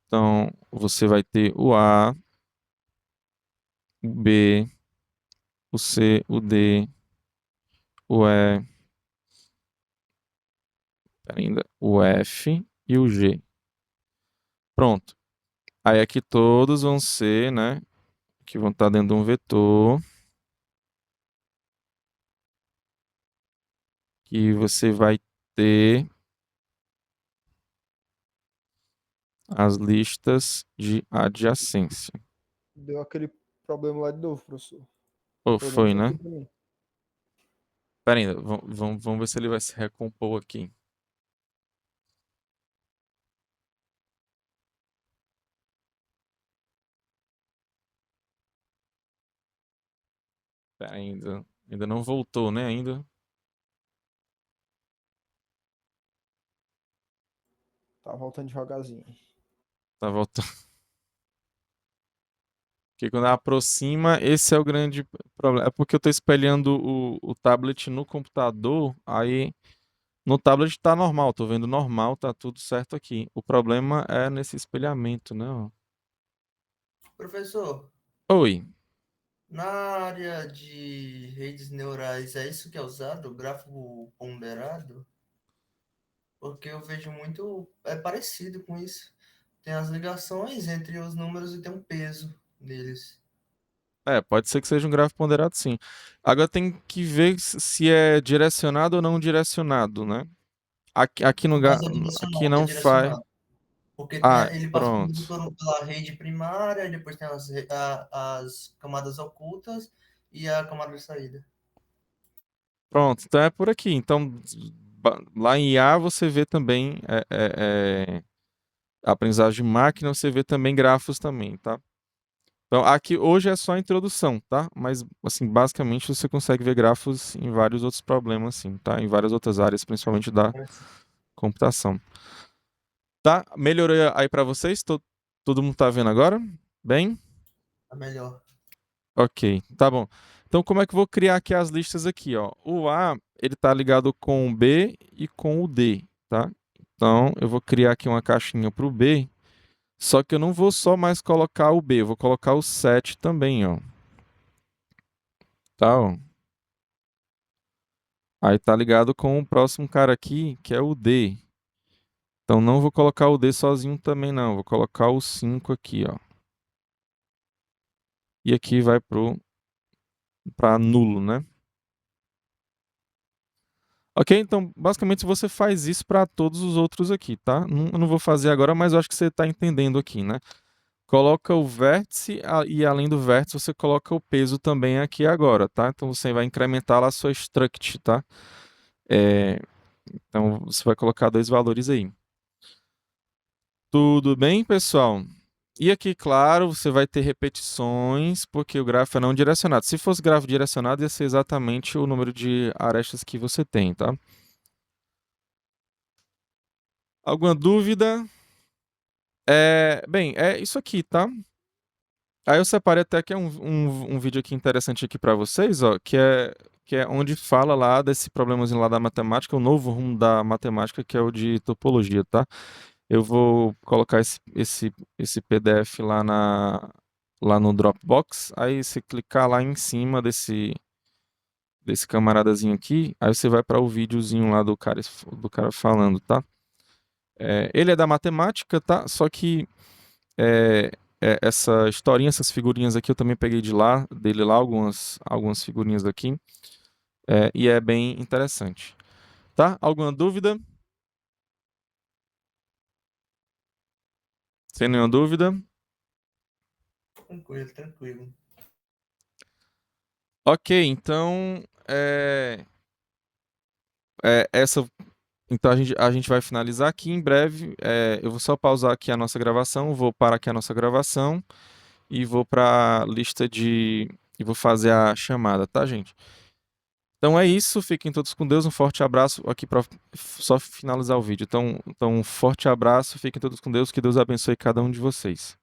Então, você vai ter o A, o B, o C, o D, o E, ainda, o F e o G. Pronto. Aí aqui todos vão ser, né? Que vão estar dentro de um vetor. Que você vai ter as listas de adjacência.
Deu aquele problema lá de novo, professor.
Ou
Pelo
foi,
menos
né?
aqui pra mim.
Pera ainda, vamos ver se ele vai se recompor aqui. Pera ainda não voltou, né? Ainda.
Tá voltando devagarzinho.
Tá voltando. Porque quando aproxima, esse é o grande problema. É porque eu tô espelhando o tablet no computador, aí no tablet tá normal, tô vendo normal, tá tudo certo aqui. O problema é nesse espelhamento, né? Ó.
Professor,
Oi.
na área de redes neurais, é isso que é usado, o gráfico ponderado? Porque eu vejo muito, é parecido com isso. Tem as ligações entre os números e tem um peso neles.
Pode ser que seja um gráfico ponderado, sim. Agora tem que ver se é direcionado ou não direcionado, né? Aqui,
No caso é
aqui
direcionado, é
não faz.
direcionado. Porque tem,
Ah,
ele passa
pronto.
primeiro pela rede primária, e depois tem as camadas ocultas e a camada de saída.
Pronto, então é por aqui. Então, lá em IA você vê também aprendizagem de máquina, você vê também grafos também, tá? Então, aqui hoje é só a introdução, tá? Mas, assim, basicamente você consegue ver grafos em vários outros problemas, sim, tá? Em várias outras áreas, principalmente da computação. Tá? Melhorou aí para vocês? Todo mundo tá vendo agora? Bem?
É melhor.
Ok, tá bom. Então, como é que eu vou criar aqui as listas aqui, ó? O A, ele tá ligado com o B e com o D, tá? Então, eu vou criar aqui uma caixinha pro B, só que eu não vou só mais colocar o B, eu vou colocar o 7 também, ó. Tá, ó. Aí tá ligado com o próximo cara aqui, que é o D. Então, não vou colocar o D sozinho também, não. Vou colocar o 5 aqui, ó. E aqui vai para nulo, né? Ok, então basicamente você faz isso para todos os outros aqui, tá? Eu não vou fazer agora, mas eu acho que você está entendendo aqui, né? Coloca o vértice e além do vértice você coloca o peso também aqui agora, tá? Então você vai incrementar lá a sua struct, tá? Então você vai colocar dois valores aí. Tudo bem, pessoal? E aqui, claro, você vai ter repetições, porque o grafo é não direcionado. Se fosse grafo direcionado, ia ser exatamente o número de arestas que você tem, tá? Alguma dúvida? Bem, é isso aqui, tá? Aí eu separei até que um vídeo aqui interessante aqui para vocês, ó, que é que é onde fala lá desse problemazinho lá da matemática, o novo rumo da matemática, que é o de topologia, tá? Eu vou colocar esse PDF lá no Dropbox, aí você clicar lá em cima desse camaradazinho aqui, aí você vai para o videozinho lá do cara falando, tá? Ele é da matemática, tá? Só que é, essa historinha, essas figurinhas aqui eu também peguei dele lá, algumas figurinhas aqui, e é bem interessante. Tá? Alguma dúvida? Sem nenhuma dúvida?
Tranquilo, tranquilo.
Ok, então essa. Então a gente vai finalizar aqui em breve. Eu vou só pausar aqui a nossa gravação, vou parar aqui a nossa gravação e vou para a lista de. E vou fazer a chamada, tá, gente? Então é isso, fiquem todos com Deus. Um forte abraço aqui para só finalizar o vídeo. Então, um forte abraço, fiquem todos com Deus, que Deus abençoe cada um de vocês.